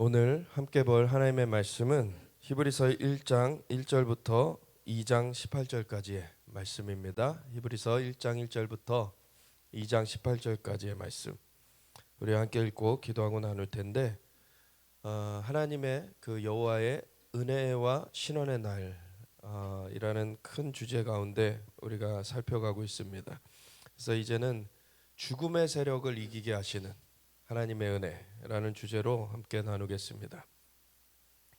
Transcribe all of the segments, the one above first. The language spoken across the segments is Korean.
오늘 함께 볼 하나님의 말씀은 히브리서 1장 1절부터 2장 18절까지의 말씀입니다. 히브리서 1장 1절부터 2장 18절까지의 말씀. 우리 함께 읽고 기도하고 나눌 텐데 하나님의 그 여호와의 은혜와 신원의 날 이라는 큰 주제 가운데 우리가 살펴가고 있습니다. 그래서 이제는 죽음의 세력을 이기게 하시는 하나님의 은혜라는 주제로 함께 나누겠습니다.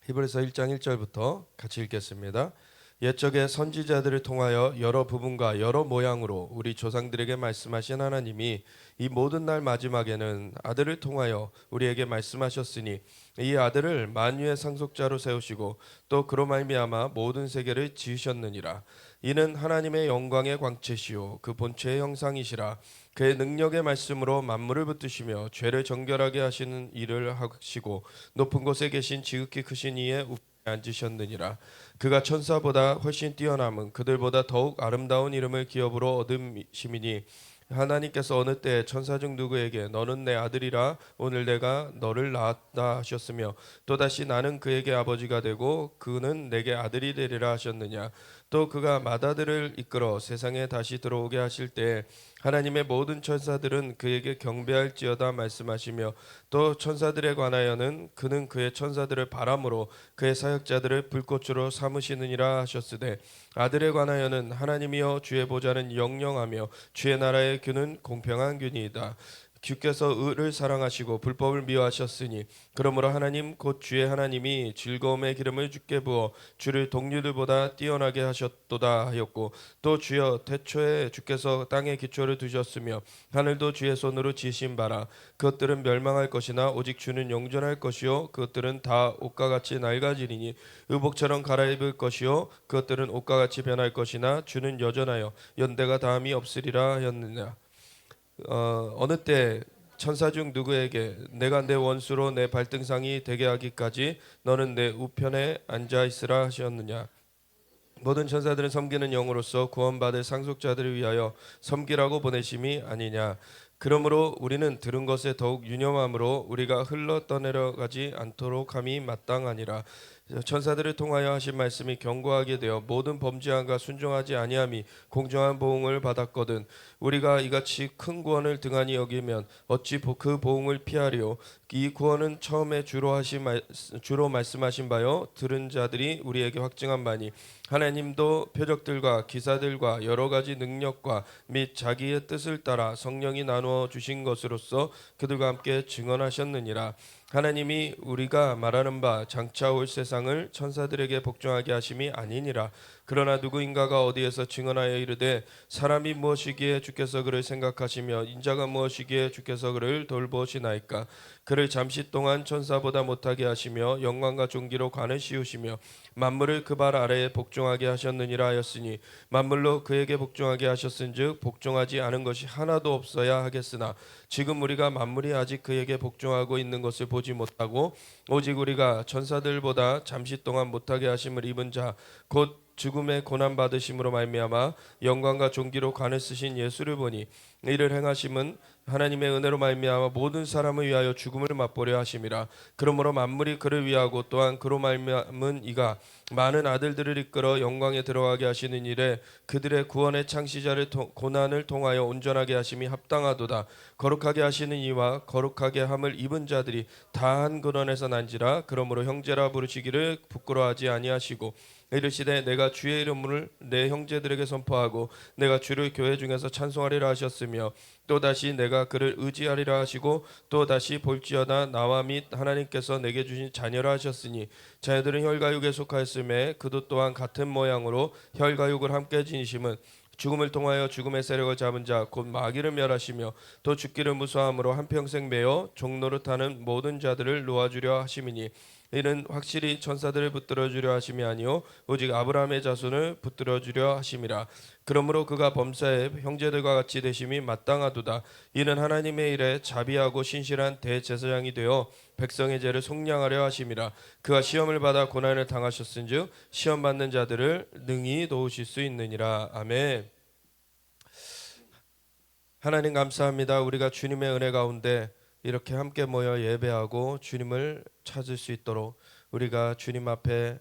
히브리서 1장 1절부터 같이 읽겠습니다. 옛적의 선지자들을 통하여 여러 부분과 여러 모양으로 우리 조상들에게 말씀하신 하나님이 이 모든 날 마지막에는 아들을 통하여 우리에게 말씀하셨으니 이 아들을 만유의 상속자로 세우시고 또 그로 말미암아 모든 세계를 지으셨느니라. 이는 하나님의 영광의 광채시요 그 본체의 형상이시라. 그의 능력의 말씀으로 만물을 붙드시며 죄를 정결하게 하시는 일을 하시고 높은 곳에 계신 지극히 크신 이의 우편에 앉으셨느니라. 그가 천사보다 훨씬 뛰어남은 그들보다 더욱 아름다운 이름을 기업으로 얻으시미니 하나님께서 어느 때 천사 중 누구에게 너는 내 아들이라 오늘 내가 너를 낳았다 하셨으며 또다시 나는 그에게 아버지가 되고 그는 내게 아들이 되리라 하셨느냐. 또 그가 맏아들을 이끌어 세상에 다시 들어오게 하실 때 하나님의 모든 천사들은 그에게 경배할지어다 말씀하시며 또 천사들에 관하여는 그는 그의 천사들을 바람으로 그의 사역자들을 불꽃으로 삼으시느니라 하셨으되 아들에 관하여는 하나님이여 주의 보좌는 영영하며 주의 나라의 균은 공평한 균이이다. 주께서 의를 사랑하시고 불법을 미워하셨으니 그러므로 하나님 곧 주의 하나님이 즐거움의 기름을 주께 부어 주를 동류들보다 뛰어나게 하셨도다 하였고 또 주여 태초에 주께서 땅에 기초를 두셨으며 하늘도 주의 손으로 지으신 바라. 그것들은 멸망할 것이나 오직 주는 영존할 것이요 그것들은 다 옷과 같이 낡아지리니 의복처럼 갈아입을 것이요 그것들은 옷과 같이 변할 것이나 주는 여전하여 연대가 다함이 없으리라 하였느냐. 어느 때 천사 중 누구에게 내가 내 원수로 내 발등상이 되게 하기까지 너는 내 우편에 앉아 있으라 하셨느냐. 모든 천사들은 섬기는 영으로서 구원받을 상속자들을 위하여 섬기라고 보내심이 아니냐. 그러므로 우리는 들은 것에 더욱 유념함으로 우리가 흘러 떠내려가지 않도록 함이 마땅하니라. 천사들을 통하여 하신 말씀이 견고하게 되어 모든 범죄함과 순종하지 아니함이 공정한 보응을 받았거든. 우리가 이같이 큰 구원을 등한히 여기면 어찌 그 보응을 피하리요. 이 구원은 처음에 주로 말씀하신 바요 들은 자들이 우리에게 확증한 바니 하나님도 표적들과 기사들과 여러 가지 능력과 및 자기의 뜻을 따라 성령이 나누어 주신 것으로서 그들과 함께 증언하셨느니라. 하나님이 우리가 말하는 바 장차 올 세상을 천사들에게 복종하게 하심이 아니니라. 그러나 누구인가가 어디에서 증언하여 이르되 사람이 무엇이기에 주께서 그를 생각하시며 인자가 무엇이기에 주께서 그를 돌보시나이까. 그를 잠시 동안 천사보다 못하게 하시며 영광과 존귀로 관을 씌우시며 만물을 그 발 아래에 복종하게 하셨느니라 하였으니 만물로 그에게 복종하게 하셨은즉 복종하지 않은 것이 하나도 없어야 하겠으나 지금 우리가 만물이 아직 그에게 복종하고 있는 것을 보지 못하고 오직 우리가 천사들보다 잠시 동안 못하게 하심을 입은 자 곧 죽음의 고난 받으심으로 말미암아 영광과 존귀로 관을 쓰신 예수를 보니 이를 행하심은 하나님의 은혜로 말미암아 모든 사람을 위하여 죽음을 맛보려 하심이라. 그러므로 만물이 그를 위하고 또한 그로 말미암은 이가 많은 아들들을 이끌어 영광에 들어가게 하시는 일에 그들의 구원의 창시자를 고난을 통하여 온전하게 하심이 합당하도다. 거룩하게 하시는 이와 거룩하게 함을 입은 자들이 다 한 근원에서 난지라. 그러므로 형제라 부르시기를 부끄러워하지 아니하시고 이르시되 내가 주의 이름을 내 형제들에게 선포하고 내가 주를 교회 중에서 찬송하리라 하셨으며 또다시 내가 그를 의지하리라 하시고 또다시 볼지어다 나와 및 하나님께서 내게 주신 자녀라 하셨으니 자녀들은 혈과육에 속하였음에 그도 또한 같은 모양으로 혈과육을 함께 지니심은 죽음을 통하여 죽음의 세력을 잡은 자 곧 마귀를 멸하시며 또 죽기를 무서함으로 한평생 매어 종노릇하는 모든 자들을 놓아주려 하심이니 이는 확실히 천사들을 붙들어 주려 하심이 아니요 오직 아브라함의 자손을 붙들어 주려 하심이라. 그러므로 그가 범사에 형제들과 같이 되심이 마땅하도다. 이는 하나님의 일에 자비하고 신실한 대제사장이 되어 백성의 죄를 속량하려 하심이라. 그가 시험을 받아 고난을 당하셨은즉 시험 받는 자들을 능히 도우실 수 있느니라. 아멘. 하나님 감사합니다. 우리가 주님의 은혜 가운데 이렇게 함께 모여 예배하고 주님을 찾을 수 있도록 우리가 주님 앞에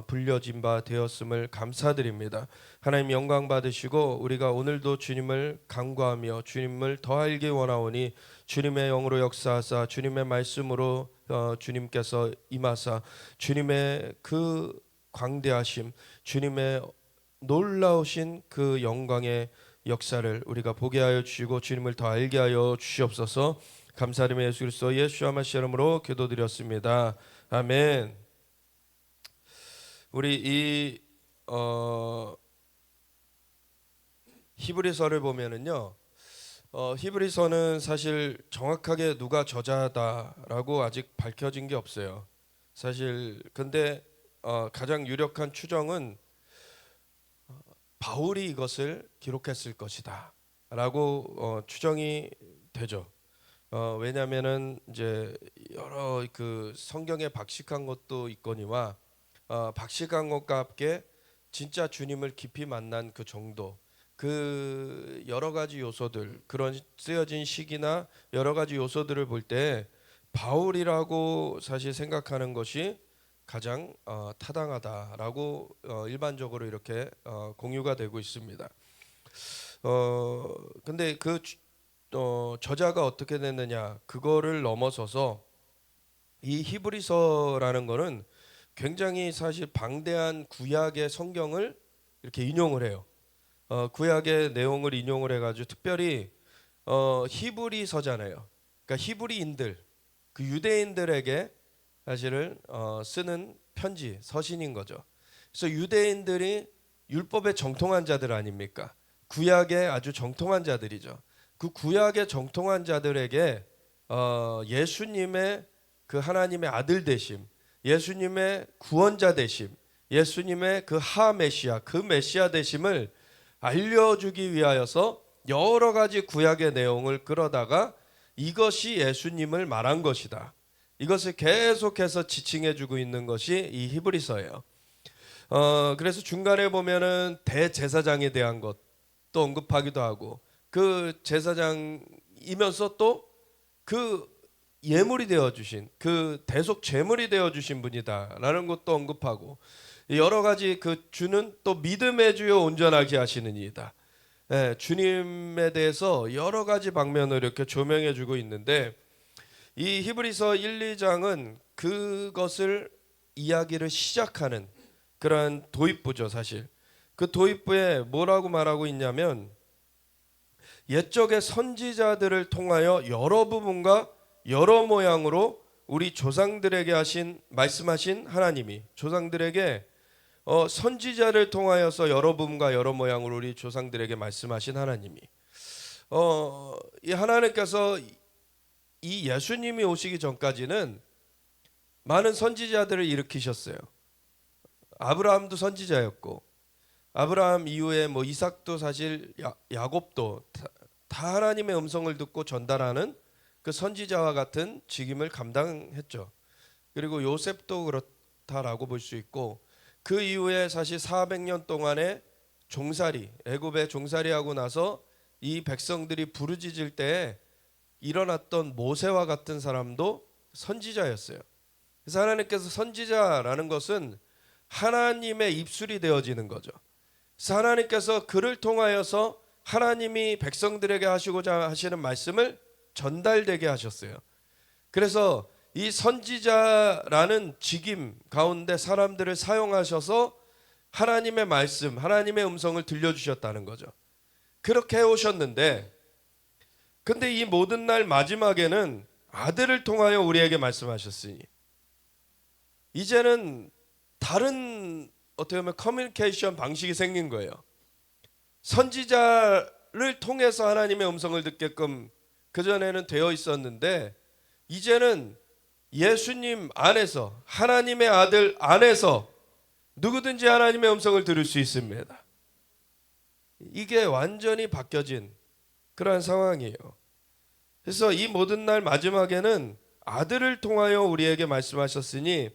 불려진 바 되었음을 감사드립니다. 하나님 영광 받으시고 우리가 오늘도 주님을 간구하며 주님을 더 알기 원하오니 주님의 영으로 역사하사 주님의 말씀으로 주님께서 임하사 주님의 그 광대하심, 주님의 놀라우신 그 영광의 역사를 우리가 보게 하여 주시고 주님을 더 알게 하여 주시옵소서. 감사드리며 예수 그리스도 예수와 마시 이름으로 기도드렸습니다. 아멘. 우리 이 히브리서를 보면은요, 히브리서는 사실 정확하게 누가 저자다라고 아직 밝혀진 게 없어요. 사실 근데 가장 유력한 추정은 바울이 이것을 기록했을 것이다 라고 추정이 되죠. 왜냐하면은 이제 여러 그 성경에 박식한 것도 있거니와 박식한 것과 함께 진짜 주님을 깊이 만난 그 정도, 그 여러 가지 요소들, 그런 쓰여진 시기나 여러 가지 요소들을 볼 때 바울이라고 사실 생각하는 것이 가장 타당하다라고 일반적으로 이렇게 공유가 되고 있습니다. 근데 그 저자가 어떻게 됐느냐, 그거를 넘어서서 이 히브리서라는 거는 굉장히 사실 방대한 구약의 성경을 이렇게 인용을 해요. 구약의 내용을 인용을 해가지고 특별히 히브리서잖아요. 그러니까 히브리인들, 그 유대인들에게 사실은 쓰는 편지, 서신인 거죠. 그래서 유대인들이 율법에 정통한 자들 아닙니까? 구약에 아주 정통한 자들이죠. 그 구약에 정통한 자들에게 예수님의 그 하나님의 아들 되심, 예수님의 구원자 되심, 예수님의 그 하메시아, 그 메시아 되심을 알려주기 위하여서 여러 가지 구약의 내용을 끌어다가 이것이 예수님을 말한 것이다, 이것을 계속해서 지칭해주고 있는 것이 이 히브리서예요. 그래서 중간에 보면은 대제사장에 대한 것도 언급하기도 하고, 그 제사장이면서 또 그 예물이 되어 주신, 그 대속 제물이 되어 주신 분이다라는 것도 언급하고, 여러 가지 그 주는 또 믿음의 주요 온전하게 하시는 이다. 주님에 대해서 여러 가지 방면으로 이렇게 조명해 주고 있는데, 이 히브리서 1, 2장은 그것을 이야기를 시작하는 그런 도입부죠. 사실 그 도입부에 뭐라고 말하고 있냐면, 옛적의 선지자들을 통하여 여러 부분과 여러 모양으로 우리 조상들에게 말씀하신 하나님이, 조상들에게 선지자를 통하여서 여러 부분과 여러 모양으로 우리 조상들에게 말씀하신 하나님이, 이 하나님께서 이 예수님이 오시기 전까지는 많은 선지자들을 일으키셨어요. 아브라함도 선지자였고, 아브라함 이후에 뭐 이삭도 사실 야곱도 다 하나님의 음성을 듣고 전달하는 그 선지자와 같은 직임을 감당했죠. 그리고 요셉도 그렇다라고 볼 수 있고, 그 이후에 사실 400년 동안의 종살이, 애굽에 종살이하고 나서 이 백성들이 부르짖을 때에 일어났던 모세와 같은 사람도 선지자였어요. 그래서 하나님께서 선지자라는 것은 하나님의 입술이 되어지는 거죠. 그래서 하나님께서 그를 통하여서 하나님이 백성들에게 하시고자 하시는 말씀을 전달되게 하셨어요. 그래서 이 선지자라는 직임 가운데 사람들을 사용하셔서 하나님의 말씀, 하나님의 음성을 들려주셨다는 거죠. 그렇게 해오셨는데, 근데 이 모든 날 마지막에는 아들을 통하여 우리에게 말씀하셨으니 이제는 다른 어떻게 보면 커뮤니케이션 방식이 생긴 거예요. 선지자를 통해서 하나님의 음성을 듣게끔 그전에는 되어 있었는데, 이제는 예수님 안에서, 하나님의 아들 안에서 누구든지 하나님의 음성을 들을 수 있습니다. 이게 완전히 바뀌어진 그러한 상황이에요. 그래서 이 모든 날 마지막에는 아들을 통하여 우리에게 말씀하셨으니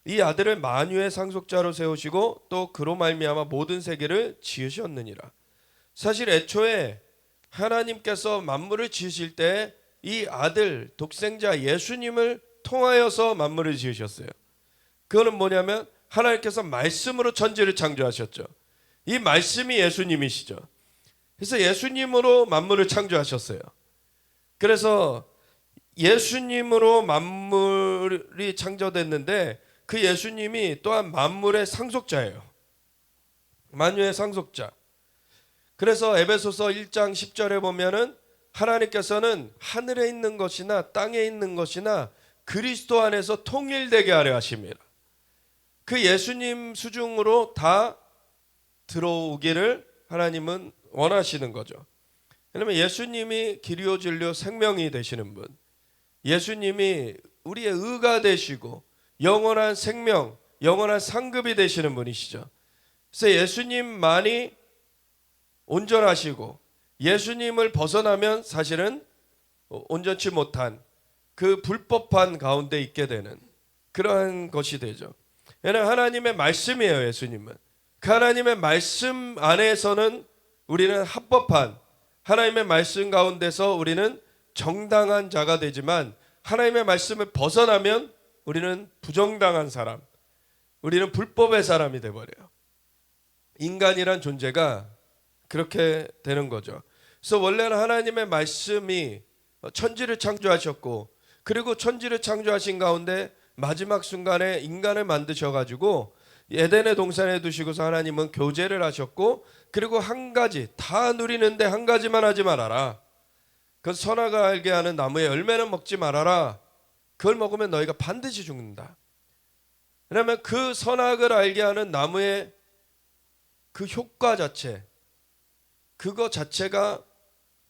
이 아들을 만유의 상속자로 세우시고 또 그로 말미암아 모든 세계를 지으셨느니라. 사실 애초에 하나님께서 만물을 지으실 때 이 아들 독생자 예수님을 통하여서 만물을 지으셨어요. 그거는 뭐냐면 하나님께서 말씀으로 천지를 창조하셨죠. 이 말씀이 예수님이시죠. 그래서 예수님으로 만물을 창조하셨어요. 그래서 예수님으로 만물이 창조됐는데 그 예수님이 또한 만물의 상속자예요. 만유의 상속자. 그래서 에베소서 1장 10절에 보면은 하나님께서는 하늘에 있는 것이나 땅에 있는 것이나 그리스도 안에서 통일되게 하려 하십니다. 그 예수님 수중으로 다 들어오기를 하나님은 원하시는 거죠. 그러면 예수님이 길이요 진리요 생명이 되시는 분, 예수님이 우리의 의가 되시고 영원한 생명, 영원한 상급이 되시는 분이시죠. 그래서 예수님만이 온전하시고 예수님을 벗어나면 사실은 온전치 못한 그 불법한 가운데 있게 되는 그러한 것이 되죠. 왜냐하면 하나님의 말씀이에요. 예수님은 그 하나님의 말씀 안에서는 우리는 합법한, 하나님의 말씀 가운데서 우리는 정당한 자가 되지만 하나님의 말씀을 벗어나면 우리는 부정당한 사람, 우리는 불법의 사람이 되어버려요. 인간이란 존재가 그렇게 되는 거죠. 그래서 원래는 하나님의 말씀이 천지를 창조하셨고, 그리고 천지를 창조하신 가운데 마지막 순간에 인간을 만드셔가지고 에덴의 동산에 두시고서 하나님은 교제를 하셨고, 그리고 한 가지 다 누리는데 한 가지만 하지 말아라. 그 선악을 알게 하는 나무의 열매는 먹지 말아라. 그걸 먹으면 너희가 반드시 죽는다. 왜냐하면 그 선악을 알게 하는 나무의 그 효과 자체, 그거 자체가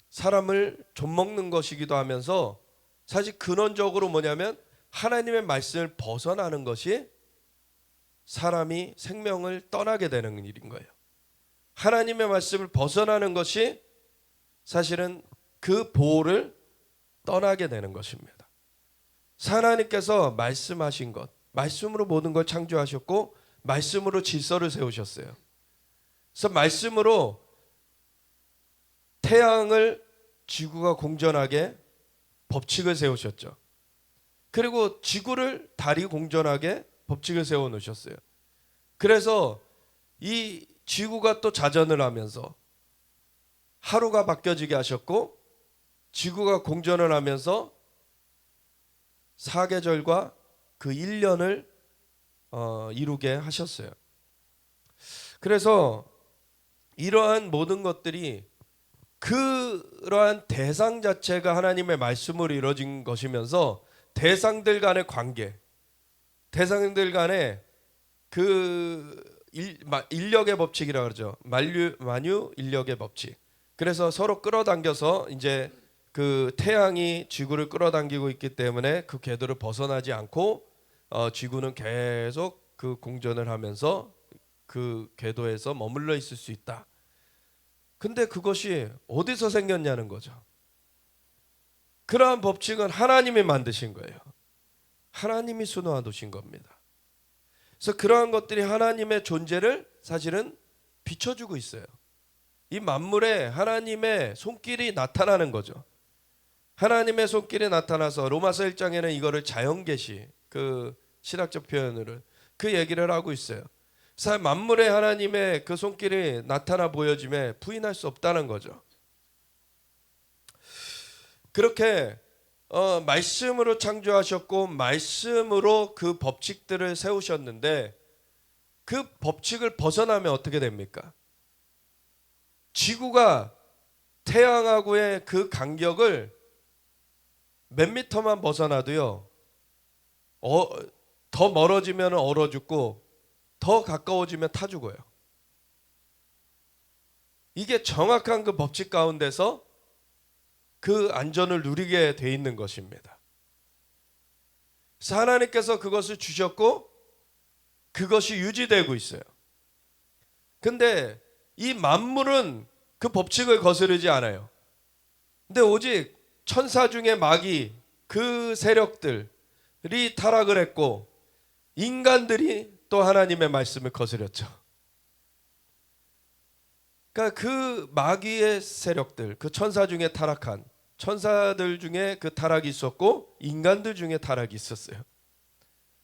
사람을 좀먹는 것이기도 하면서 사실 근원적으로 뭐냐면 하나님의 말씀을 벗어나는 것이 사람이 생명을 떠나게 되는 일인 거예요. 하나님의 말씀을 벗어나는 것이 사실은 그 보호를 떠나게 되는 것입니다. 하나님께서 말씀하신 것, 말씀으로 모든 걸 창조하셨고 말씀으로 질서를 세우셨어요. 그래서 말씀으로 태양을 지구가 공전하게 법칙을 세우셨죠. 그리고 지구를 달이 공전하게 법칙을 세워 놓으셨어요. 그래서 이 지구가 또 자전을 하면서 하루가 바뀌어지게 하셨고, 지구가 공전을 하면서 사계절과 그 1년을 이루게 하셨어요. 그래서 이러한 모든 것들이 그러한 대상 자체가 하나님의 말씀으로 이루어진 것이면서 대상들 간의 관계, 대상들 간의 그 인력의 법칙이라고 그러죠. 만유 인력의 법칙. 그래서 서로 끌어당겨서 이제 그 태양이 지구를 끌어당기고 있기 때문에 그 궤도를 벗어나지 않고 지구는 계속 그 공전을 하면서 그 궤도에서 머물러 있을 수 있다. 근데 그것이 어디서 생겼냐는 거죠. 그러한 법칙은 하나님이 만드신 거예요. 하나님이 수놓아 두신 겁니다. 그래서 그러한 것들이 하나님의 존재를 사실은 비춰주고 있어요. 이 만물에 하나님의 손길이 나타나는 거죠. 하나님의 손길이 나타나서 로마서 1장에는 이거를 자연계시, 그 신학적 표현으로 그 얘기를 하고 있어요. 만물에 하나님의 그 손길이 나타나 보여짐에 부인할 수 없다는 거죠. 그렇게 말씀으로 창조하셨고 말씀으로 그 법칙들을 세우셨는데, 그 법칙을 벗어나면 어떻게 됩니까? 지구가 태양하고의 그 간격을 몇 미터만 벗어나도요, 더 멀어지면 얼어 죽고 더 가까워지면 타 죽어요. 이게 정확한 그 법칙 가운데서 그 안전을 누리게 돼 있는 것입니다. 그래서 하나님께서 그것을 주셨고 그것이 유지되고 있어요. 근데 이 만물은 그 법칙을 거스르지 않아요. 근데 오직 천사 중에 마귀, 그 세력들이 타락을 했고 인간들이 또 하나님의 말씀을 거스렸죠. 그러니까 그 마귀의 세력들, 그 천사 중에 타락한 천사들 중에 그 타락이 있었고 인간들 중에 타락이 있었어요.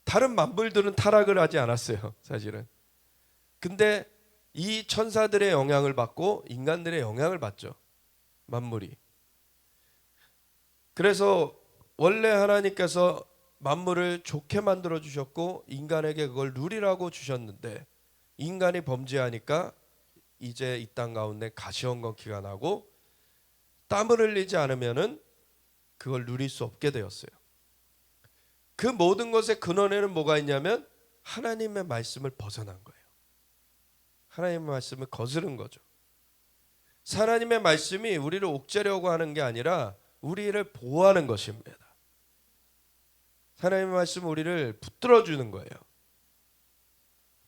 다른 만물들은 타락을 하지 않았어요, 사실은. 근데 이 천사들의 영향을 받고 인간들의 영향을 받죠, 만물이. 그래서 원래 하나님께서 만물을 좋게 만들어 주셨고 인간에게 그걸 누리라고 주셨는데 인간이 범죄하니까 이제 이 땅 가운데 가시헌건기가 나고 땀을 흘리지 않으면은 그걸 누릴 수 없게 되었어요. 그 모든 것의 근원에는 뭐가 있냐면 하나님의 말씀을 벗어난 거예요. 하나님의 말씀을 거스른 거죠. 하나님의 말씀이 우리를 옥죄려고 하는 게 아니라 우리를 보호하는 것입니다. 하나님의 말씀은 우리를 붙들어 주는 거예요.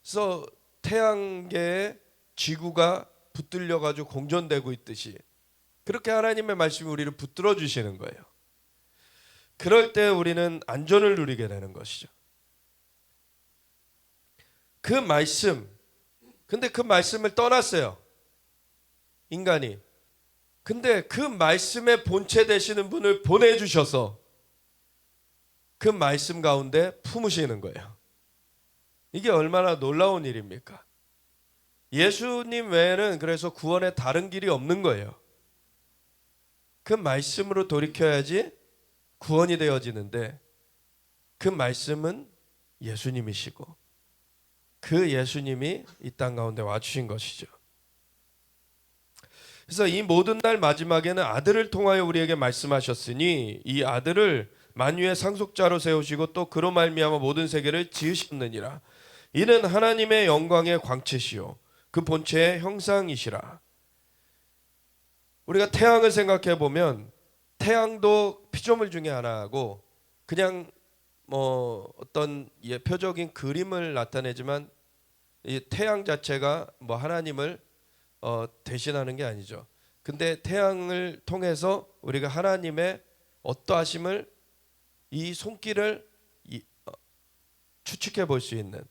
그래서 태양계에 지구가 붙들려 가지고 공전되고 있듯이 그렇게 하나님의 말씀이 우리를 붙들어 주시는 거예요. 그럴 때 우리는 안전을 누리게 되는 것이죠. 그 말씀, 근데 그 말씀을 떠났어요, 인간이. 근데 그 말씀의 본체 되시는 분을 보내주셔서 그 말씀 가운데 품으시는 거예요. 이게 얼마나 놀라운 일입니까? 예수님 외에는 그래서 구원의 다른 길이 없는 거예요. 그 말씀으로 돌이켜야지 구원이 되어지는데 그 말씀은 예수님이시고 그 예수님이 이 땅 가운데 와주신 것이죠. 그래서 이 모든 날 마지막에는 아들을 통하여 우리에게 말씀하셨으니 이 아들을 만유의 상속자로 세우시고 또 그로 말미암아 모든 세계를 지으셨느니라. 이는 하나님의 영광의 광채시요 그 본체의 형상이시라. 우리가 태양을 생각해 보면 태양도 피조물 중에 하나고 그냥 뭐 어떤 예표적인 그림을 나타내지만 이 태양 자체가 뭐 하나님을 대신하는 게 아니죠. 근데 태양을 통해서 우리가 하나님의 어떠하심을 이 손길을 추측해 볼 수 있는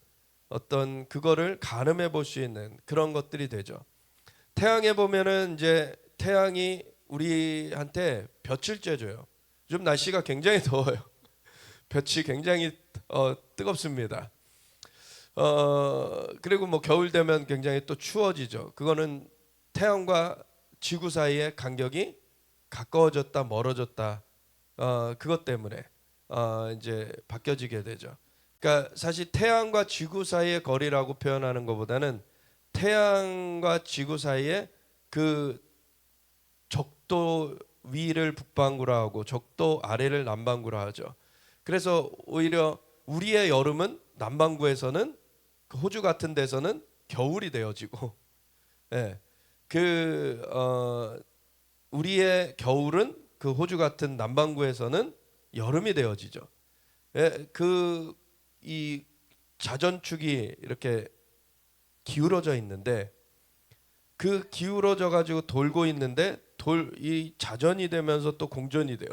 어떤 그거를 가늠해 볼 수 있는 그런 것들이 되죠. 태양에 보면은 이제 태양이 우리한테 볕을 쬐줘요. 요즘 날씨가 굉장히 더워요. 볕이 굉장히 뜨겁습니다. 그리고 뭐 겨울 되면 굉장히 또 추워지죠. 그거는 태양과 지구 사이의 간격이 가까워졌다 멀어졌다 그것 때문에 이제 바뀌어지게 되죠. 그러니까 사실 태양과 지구 사이의 거리라고 표현하는 것보다는 태양과 지구 사이에 그 적도 위를 북반구라 하고 적도 아래를 남반구라 하죠. 그래서 오히려 우리의 여름은 남반구에서는 그 호주 같은 데서는 겨울이 되어지고, 예, 우리의 겨울은 그 호주 같은 남반구에서는 여름이 되어지죠. 예, 이 자전축이 이렇게 기울어져 있는데 그 기울어져 가지고 돌고 있는데 이 자전이 되면서 또 공전이 돼요.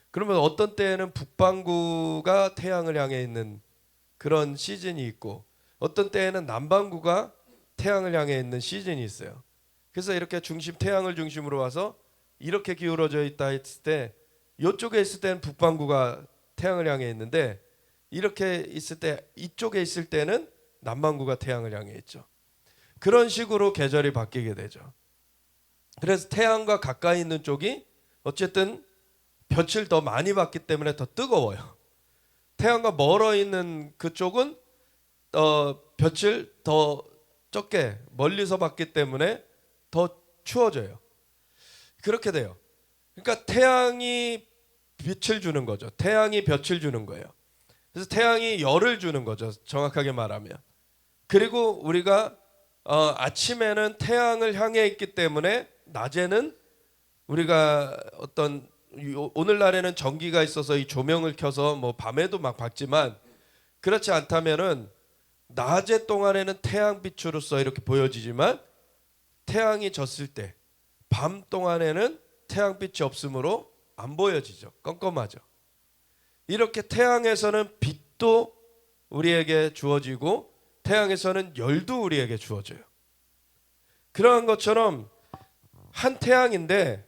그러면 어떤 때에는 북반구가 태양을 향해 있는 그런 시즌이 있고 어떤 때에는 남반구가 태양을 향해 있는 시즌이 있어요. 그래서 이렇게 태양을 중심으로 와서 이렇게 기울어져 있다 했을 때 이쪽에 있을 때는 북반구가 태양을 향해 있는데 이렇게 있을 때 이쪽에 있을 때는 남반구가 태양을 향해 있죠. 그런 식으로 계절이 바뀌게 되죠. 그래서 태양과 가까이 있는 쪽이 어쨌든 볕을 더 많이 받기 때문에 더 뜨거워요. 태양과 멀어 있는 그쪽은 볕을 더 적게 멀리서 받기 때문에 더 추워져요. 그렇게 돼요. 그러니까 태양이 빛을 주는 거죠. 태양이 볕을 주는 거예요. 그래서 태양이 열을 주는 거죠, 정확하게 말하면. 그리고 우리가 아침에는 태양을 향해 있기 때문에 낮에는 우리가 오늘날에는 전기가 있어서 이 조명을 켜서 뭐 밤에도 막 밝지만 그렇지 않다면은 낮에 동안에는 태양빛으로서 이렇게 보여지지만 태양이 졌을 때 밤 동안에는 태양빛이 없으므로 안 보여지죠. 껌껌하죠. 이렇게 태양에서는 빛도 우리에게 주어지고 태양에서는 열도 우리에게 주어져요. 그러한 것처럼 한 태양인데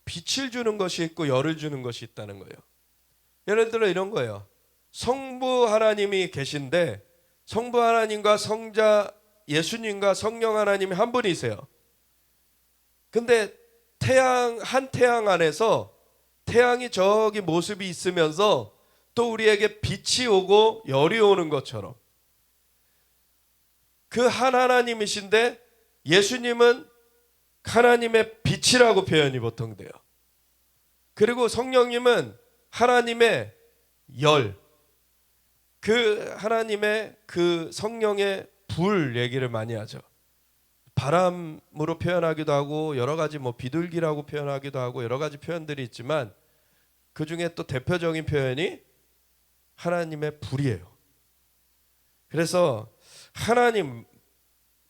빛을 주는 것이 있고 열을 주는 것이 있다는 거예요. 예를 들어 이런 거예요. 성부 하나님이 계신데 성부 하나님과 성자 예수님과 성령 하나님이 한 분이세요. 근데 한 태양 안에서 태양이 저기 모습이 있으면서 또 우리에게 빛이 오고 열이 오는 것처럼 그 한 하나님이신데 예수님은 하나님의 빛이라고 표현이 보통 돼요. 그리고 성령님은 하나님의 열, 그 하나님의 그 성령의 불 얘기를 많이 하죠. 바람으로 표현하기도 하고 여러 가지 비둘기라고 표현하기도 하고 여러 가지 표현들이 있지만 그 중에 또 대표적인 표현이 하나님의 불이에요. 그래서 하나님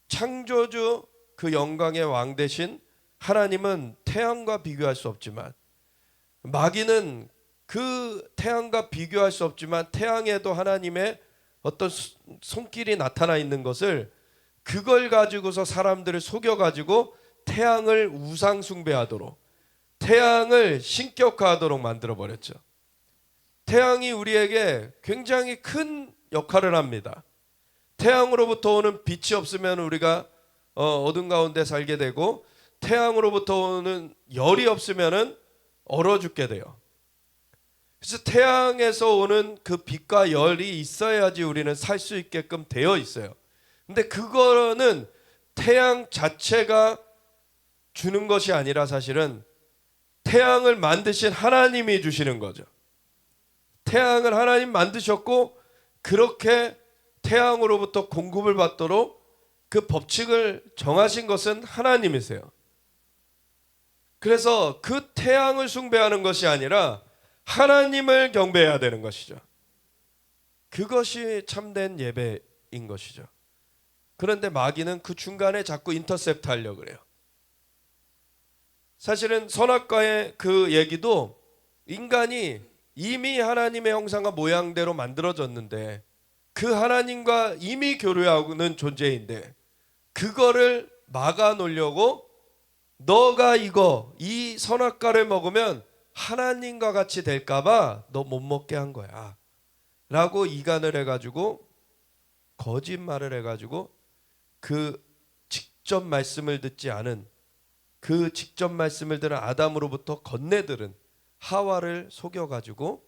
창조주 그 영광의 왕 되신 하나님은 태양과 비교할 수 없지만 마귀는 그 태양과 비교할 수 없지만 태양에도 하나님의 어떤 손길이 나타나 있는 것을 그걸 가지고서 사람들을 속여가지고 태양을 우상 숭배하도록 태양을 신격화하도록 만들어버렸죠. 태양이 우리에게 굉장히 큰 역할을 합니다. 태양으로부터 오는 빛이 없으면 우리가 어둠 가운데 살게 되고 태양으로부터 오는 열이 없으면 얼어 죽게 돼요. 그래서 태양에서 오는 그 빛과 열이 있어야지 우리는 살 수 있게끔 되어 있어요. 근데 그거는 태양 자체가 주는 것이 아니라 사실은 태양을 만드신 하나님이 주시는 거죠. 태양을 하나님 만드셨고 그렇게 태양으로부터 공급을 받도록 그 법칙을 정하신 것은 하나님이세요. 그래서 그 태양을 숭배하는 것이 아니라 하나님을 경배해야 되는 것이죠. 그것이 참된 예배인 것이죠. 그런데 마귀는 그 중간에 자꾸 인터셉트 하려고 그래요. 사실은 선악과의 그 얘기도 인간이 이미 하나님의 형상과 모양대로 만들어졌는데 그 하나님과 이미 교류하는 존재인데 그거를 막아놓으려고 너가 이 선악과를 먹으면 하나님과 같이 될까봐 너 못 먹게 한 거야 라고 이간을 해가지고 거짓말을 해가지고 그 직접 말씀을 듣지 않은 그 직접 말씀을 들은 아담으로부터 건네들은 하와를 속여가지고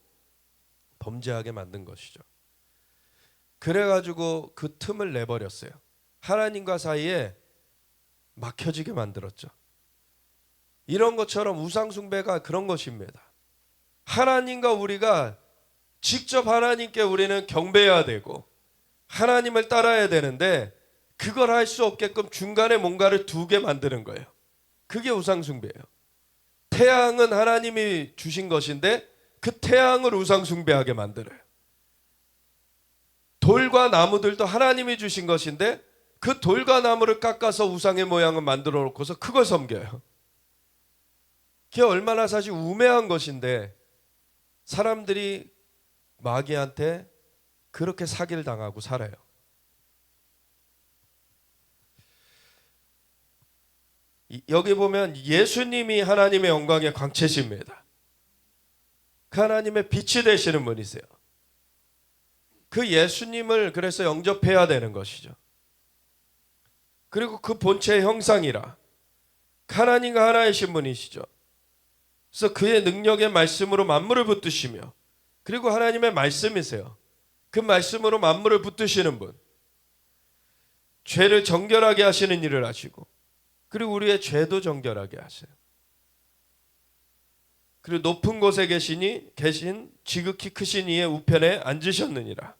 범죄하게 만든 것이죠. 그래가지고 그 틈을 내버렸어요. 하나님과 사이에 막혀지게 만들었죠. 이런 것처럼 우상숭배가 그런 것입니다. 하나님과 우리가 직접 하나님께 우리는 경배해야 되고 하나님을 따라야 되는데 그걸 할 수 없게끔 중간에 뭔가를 두게 만드는 거예요. 그게 우상숭배예요. 태양은 하나님이 주신 것인데 그 태양을 우상숭배하게 만들어요. 돌과 나무들도 하나님이 주신 것인데 그 돌과 나무를 깎아서 우상의 모양을 만들어 놓고서 그걸 섬겨요. 그게 얼마나 사실 우매한 것인데 사람들이 마귀한테 그렇게 사기를 당하고 살아요. 여기 보면 예수님이 하나님의 영광의 광채십니다. 그 하나님의 빛이 되시는 분이세요. 그 예수님을 그래서 영접해야 되는 것이죠. 그리고 그 본체의 형상이라 하나님과 하나이신 분이시죠. 그래서 그의 능력의 말씀으로 만물을 붙드시며 그리고 하나님의 말씀이세요. 그 말씀으로 만물을 붙드시는 분, 죄를 정결하게 하시는 일을 하시고 그리고 우리의 죄도 정결하게 하세요. 그리고 높은 곳에 계신 지극히 크신 이의 우편에 앉으셨느니라.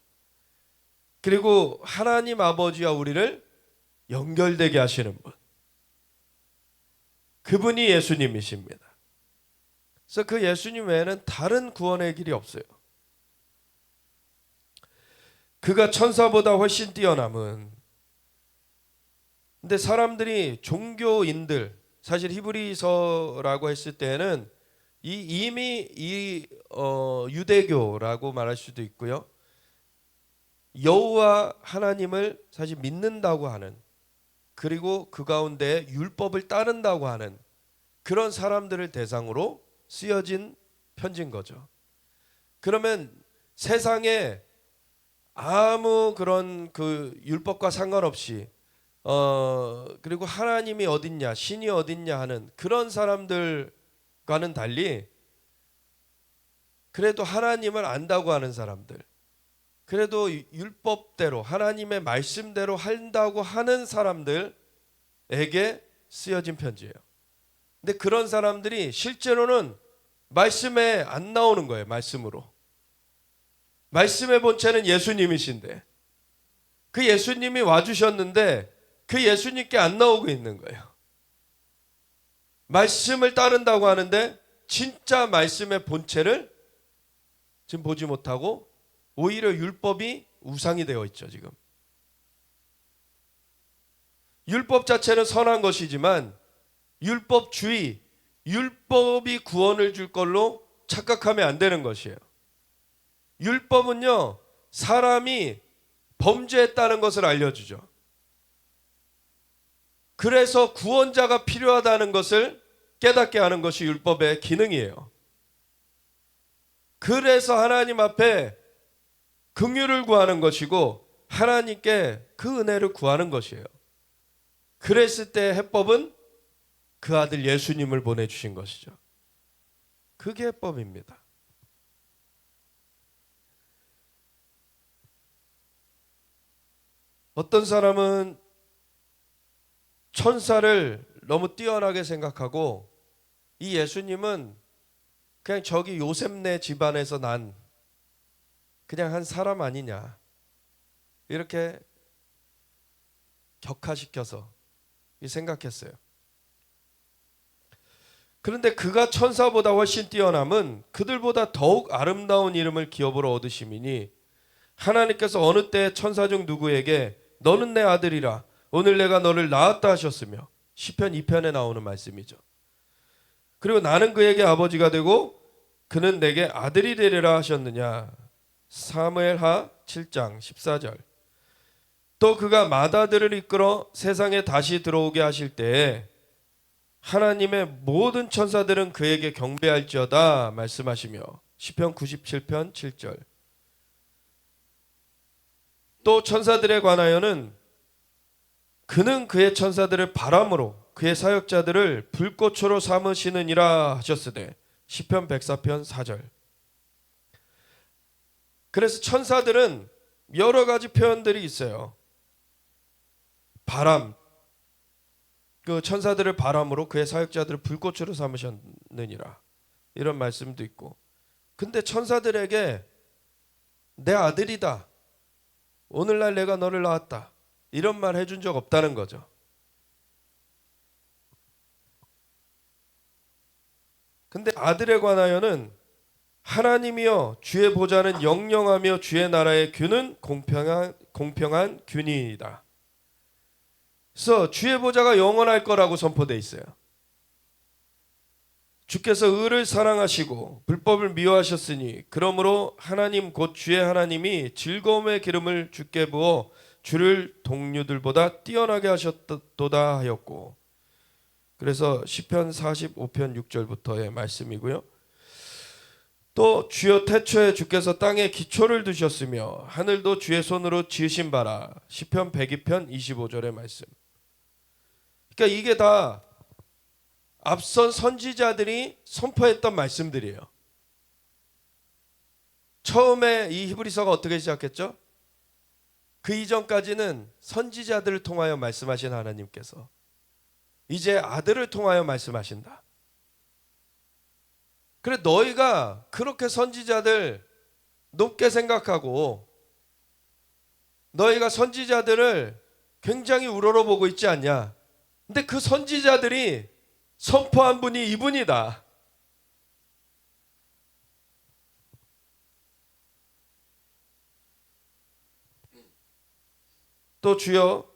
그리고 하나님 아버지와 우리를 연결되게 하시는 분, 그분이 예수님이십니다. 그래서 그 예수님 외에는 다른 구원의 길이 없어요. 그가 천사보다 훨씬 뛰어남은, 근데 사람들이 종교인들, 사실 히브리서라고 했을 때는 이미 유대교라고 말할 수도 있고요. 여호와 하나님을 사실 믿는다고 하는, 그리고 그 가운데 율법을 따른다고 하는 그런 사람들을 대상으로 쓰여진 편지인 거죠. 그러면 세상에 아무 그런 그 율법과 상관없이 그리고 하나님이 어딨냐, 신이 어딨냐 하는 그런 사람들과는 달리 그래도 하나님을 안다고 하는 사람들, 그래도 율법대로 하나님의 말씀대로 한다고 하는 사람들에게 쓰여진 편지예요. 근데 그런 사람들이 실제로는 말씀에 안 나오는 거예요. 말씀으로. 말씀의 본체는 예수님이신데 그 예수님이 와주셨는데 그 예수님께 안 나오고 있는 거예요. 말씀을 따른다고 하는데 진짜 말씀의 본체를 지금 보지 못하고 오히려 율법이 우상이 되어 있죠. 지금 율법 자체는 선한 것이지만 율법주의, 율법이 구원을 줄 걸로 착각하면 안 되는 것이에요. 율법은요, 사람이 범죄했다는 것을 알려주죠. 그래서 구원자가 필요하다는 것을 깨닫게 하는 것이 율법의 기능이에요. 그래서 하나님 앞에 긍휼을 구하는 것이고 하나님께 그 은혜를 구하는 것이에요. 그랬을 때 해법은 그 아들 예수님을 보내주신 것이죠. 그게 해법입니다. 어떤 사람은 천사를 너무 뛰어나게 생각하고 이 예수님은 그냥 저기 요셉네 집안에서 난 그냥 한 사람 아니냐 이렇게 격화시켜서 생각했어요. 그런데 그가 천사보다 훨씬 뛰어남은 그들보다 더욱 아름다운 이름을 기업으로 얻으심이니 하나님께서 어느 때 천사 중 누구에게 너는 내 아들이라 오늘 내가 너를 낳았다 하셨으며 시편 2편에 나오는 말씀이죠. 그리고 나는 그에게 아버지가 되고 그는 내게 아들이 되리라 하셨느냐 사무엘하 7장 14절. 또 그가 맏아들을 이끌어 세상에 다시 들어오게 하실 때에 하나님의 모든 천사들은 그에게 경배할지어다 말씀하시며 시편 97편 7절. 또 천사들에 관하여는 그는 그의 천사들을 바람으로 그의 사역자들을 불꽃으로 삼으시느니라 하셨으되 시편 104편 4절. 그래서 천사들은 여러 가지 표현들이 있어요. 바람, 그 천사들을 바람으로 그의 사역자들을 불꽃으로 삼으셨느니라 이런 말씀도 있고, 근데 천사들에게 내 아들이다, 오늘날 내가 너를 낳았다 이런 말 해준 적 없다는 거죠. 근데 아들에 관하여는 하나님이여 주의 보좌는 영영하며 주의 나라의 균은 공평한 균이다. 그래서 주의 보좌가 영원할 거라고 선포되어 있어요. 주께서 의를 사랑하시고 불법을 미워하셨으니 그러므로 하나님 곧 주의 하나님이 즐거움의 기름을 주께 부어 주를 동류들보다 뛰어나게 하셨도다 하였고, 그래서 시편 45편 6절부터의 말씀이고요. 또 주여 태초에 주께서 땅에 기초를 두셨으며 하늘도 주의 손으로 지으신 바라 시편 102편 25절의 말씀. 그러니까 이게 다 앞선 선지자들이 선포했던 말씀들이에요. 처음에 이 히브리서가 어떻게 시작했죠? 그 이전까지는 선지자들을 통하여 말씀하신 하나님께서 이제 아들을 통하여 말씀하신다. 그래 너희가 그렇게 선지자들 높게 생각하고 너희가 선지자들을 굉장히 우러러보고 있지 않냐? 근데 그 선지자들이 선포한 분이 이분이다. 또 주여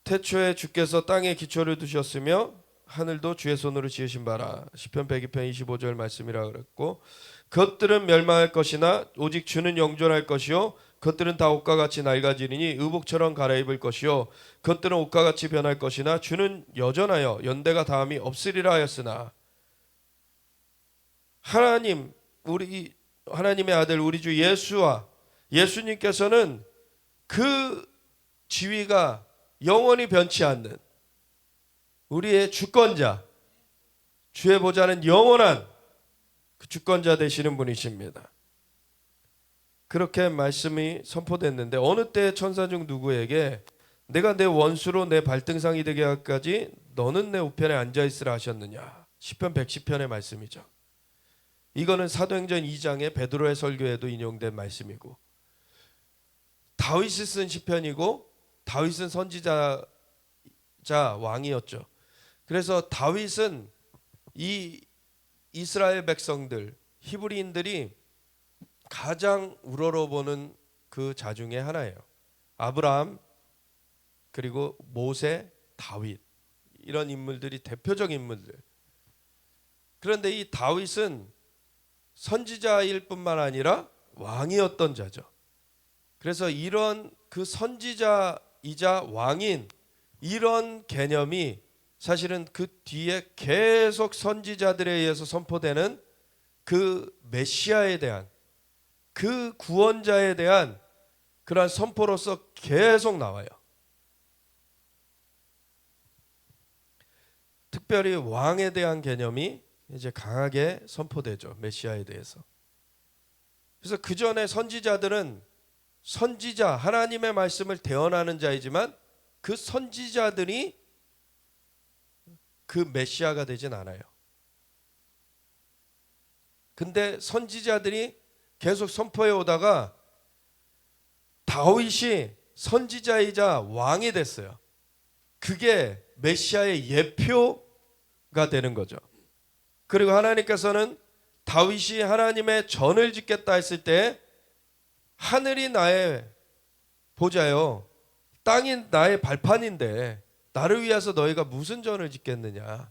태초에 주께서 땅에 기초를 두셨으며 하늘도 주의 손으로 지으신 바라 시편 102편 25절 말씀이라 그랬고, 그것들은 멸망할 것이나 오직 주는 영존할 것이요 그것들은 다 옷과 같이 낡아지리니 의복처럼 갈아입을 것이요 그것들은 옷과 같이 변할 것이나 주는 여전하여 연대가 다함이 없으리라 하였으나 하나님 우리 하나님의 아들 우리 주 예수님께서는 그 지위가 영원히 변치 않는 우리의 주권자, 주의 보좌는 영원한 그 주권자 되시는 분이십니다. 그렇게 말씀이 선포됐는데 어느 때 천사 중 누구에게 내가 내 원수로 내 발등상이 되게 하기까지 너는 내 우편에 앉아있으라 하셨느냐. 시편 110편의 말씀이죠. 이거는 사도행전 2장의 베드로의 설교에도 인용된 말씀이고 다윗이 쓴 시편이고 다윗은 선지자 왕이었죠. 그래서 다윗은 이 이스라엘 백성들 히브리인들이 가장 우러러보는 그 자 중에 하나예요. 아브라함 그리고 모세, 다윗 이런 인물들이 대표적 인물들. 그런데 이 다윗은 선지자일 뿐만 아니라 왕이었던 자죠. 그래서 이런 그 선지자이자 왕인 이런 개념이 사실은 그 뒤에 계속 선지자들에 의해서 선포되는 그 메시아에 대한 그 구원자에 대한 그러한 선포로서 계속 나와요. 특별히 왕에 대한 개념이 이제 강하게 선포되죠. 메시아에 대해서. 그래서 그 전에 선지자들은 선지자 하나님의 말씀을 대언하는 자이지만 그 선지자들이 그 메시아가 되진 않아요. 근데 선지자들이 계속 선포해 오다가 다윗이 선지자이자 왕이 됐어요. 그게 메시아의 예표가 되는 거죠. 그리고 하나님께서는 다윗이 하나님의 전을 짓겠다 했을 때 하늘이 나의 보좌요 땅이 나의 발판인데 나를 위해서 너희가 무슨 전을 짓겠느냐.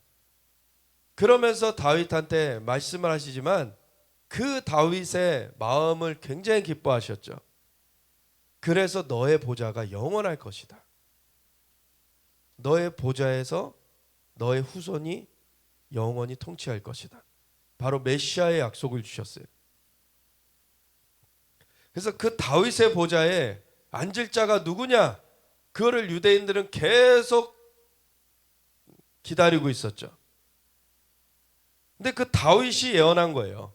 그러면서 다윗한테 말씀을 하시지만 그 다윗의 마음을 굉장히 기뻐하셨죠. 그래서 너의 보좌가 영원할 것이다. 너의 보좌에서 너의 후손이 영원히 통치할 것이다. 바로 메시아의 약속을 주셨어요. 그래서 그 다윗의 보좌에 앉을 자가 누구냐? 그거를 유대인들은 계속 기다리고 있었죠. 근데 그 다윗이 예언한 거예요.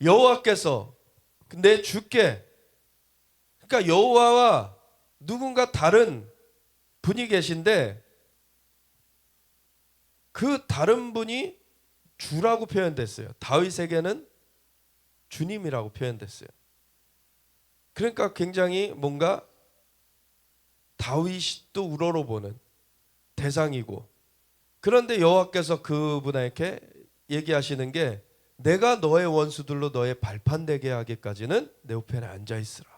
여호와께서 내 주께, 그러니까 여호와와 누군가 다른 분이 계신데 그 다른 분이 주라고 표현됐어요. 다윗에게는 주님이라고 표현됐어요. 그러니까 굉장히 뭔가 다윗도 우러러보는 대상이고, 그런데 여호와께서 그분에게 얘기하시는 게 내가 너의 원수들로 너의 발판 되게 하기까지는 내 우편에 앉아 있으라.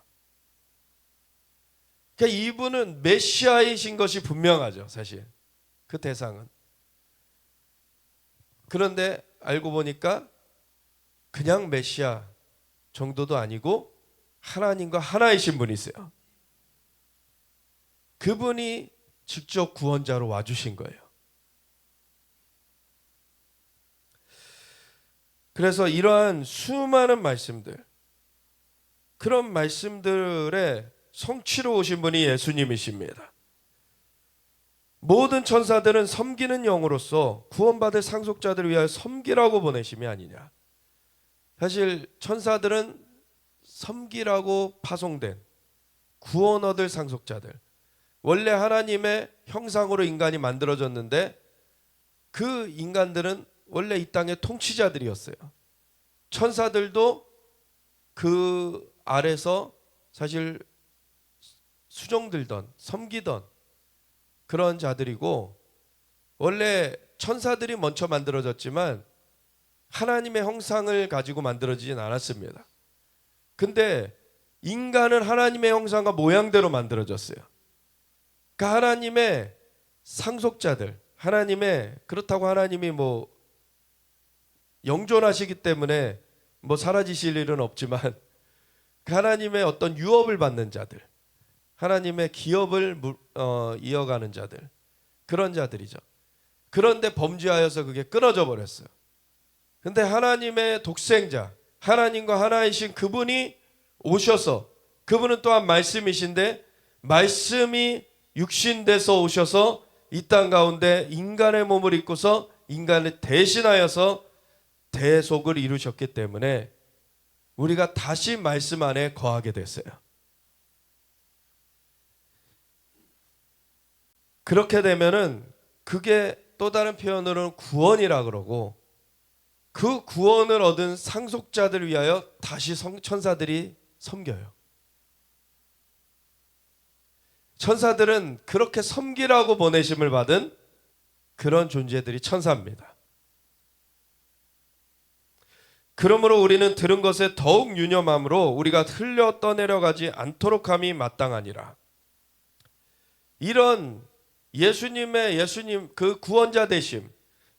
그러니까 이분은 메시아이신 것이 분명하죠. 사실 그 대상은. 그런데 알고 보니까 그냥 메시아 정도도 아니고 하나님과 하나이신 분이세요. 그분이 직접 구원자로 와주신 거예요. 그래서 이러한 수많은 말씀들, 그런 말씀들의 성취로 오신 분이 예수님이십니다. 모든 천사들은 섬기는 영으로서 구원받을 상속자들을 위하여 섬기라고 보내심이 아니냐. 사실 천사들은 섬기라고 파송된 구원 얻을 상속자들, 원래 하나님의 형상으로 인간이 만들어졌는데 그 인간들은 원래 이 땅의 통치자들이었어요. 천사들도 그 아래서 사실 수종들던 섬기던 그런 자들이고, 원래 천사들이 먼저 만들어졌지만 하나님의 형상을 가지고 만들어지진 않았습니다. 근데 인간은 하나님의 형상과 모양대로 만들어졌어요. 그러니까 하나님의 상속자들, 하나님의, 그렇다고 하나님이 뭐 영존하시기 때문에 뭐 사라지실 일은 없지만 하나님의 어떤 유업을 받는 자들, 하나님의 기업을 이어가는 자들, 그런 자들이죠. 그런데 범죄하여서 그게 끊어져 버렸어요. 근데 하나님의 독생자, 하나님과 하나이신 그분이 오셔서, 그분은 또한 말씀이신데 말씀이 육신돼서 오셔서 이 땅 가운데 인간의 몸을 입고서 인간을 대신하여서 대속을 이루셨기 때문에 우리가 다시 말씀 안에 거하게 됐어요. 그렇게 되면은 그게 또 다른 표현으로는 구원이라 그러고, 그 구원을 얻은 상속자들을 위하여 다시 천사들이 섬겨요. 천사들은 그렇게 섬기라고 보내심을 받은 그런 존재들이 천사입니다. 그러므로 우리는 들은 것에 더욱 유념함으로 우리가 흘려 떠내려가지 않도록 함이 마땅하니라. 이런 예수님 그 구원자 되심,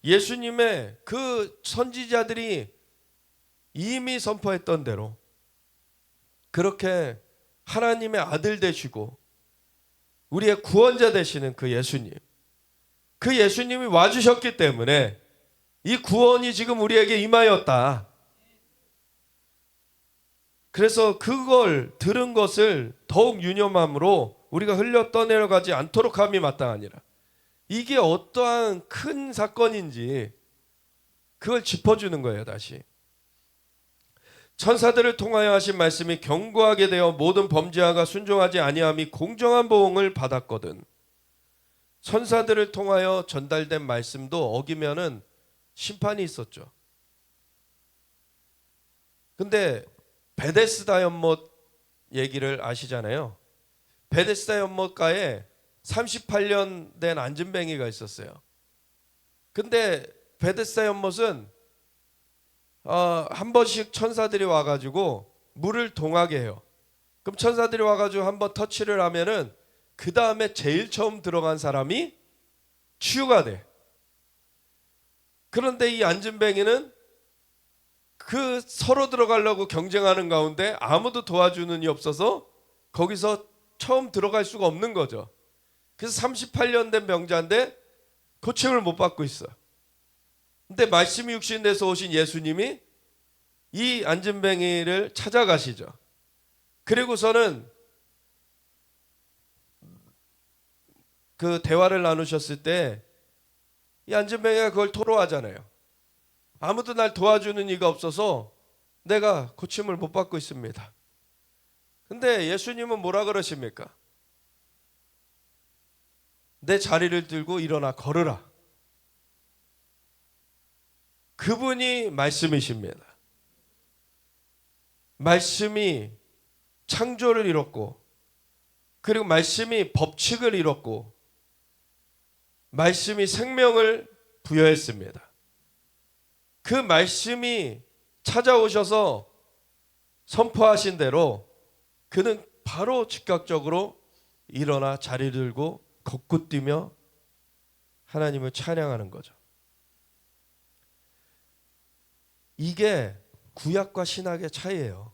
예수님의 그 선지자들이 이미 선포했던 대로 그렇게 하나님의 아들 되시고 우리의 구원자 되시는 그 예수님, 그 예수님이 와주셨기 때문에 이 구원이 지금 우리에게 임하였다. 그래서 그걸 들은 것을 더욱 유념함으로 우리가 흘려 떠내려가지 않도록 함이 마땅하니라. 이게 어떠한 큰 사건인지 그걸 짚어주는 거예요. 다시 천사들을 통하여 하신 말씀이 견고하게 되어 모든 범죄자가 순종하지 아니함이 공정한 보응을 받았거든. 천사들을 통하여 전달된 말씀도 어기면은 심판이 있었죠. 근데 베데스다 연못 얘기를 아시잖아요. 베데스다 연못가에 38년 된 안진뱅이가 있었어요. 근데 베데스다 연못은 한 번씩 천사들이 와가지고 물을 동하게 해요. 그럼 천사들이 와가지고 한번 터치를 하면은 그 다음에 제일 처음 들어간 사람이 치유가 돼. 그런데 이 안진뱅이는 그 서로 들어가려고 경쟁하는 가운데 아무도 도와주는 이 없어서 거기서 처음 들어갈 수가 없는 거죠. 그래서 38년 된 병자인데 고침을 못 받고 있어. 근데 말씀이 육신돼서 오신 예수님이 이 안진뱅이를 찾아가시죠. 그리고서는 그 대화를 나누셨을 때 이 안진뱅이가 그걸 토로하잖아요. 아무도 날 도와주는 이가 없어서 내가 고침을 못 받고 있습니다. 근데 예수님은 뭐라 그러십니까? 내 자리를 들고 일어나 걸으라. 그분이 말씀이십니다. 말씀이 창조를 이뤘고, 그리고 말씀이 법칙을 이뤘고, 말씀이 생명을 부여했습니다. 그 말씀이 찾아오셔서 선포하신 대로 그는 바로 즉각적으로 일어나 자리를 들고 걷고 뛰며 하나님을 찬양하는 거죠. 이게 구약과 신약의 차이예요.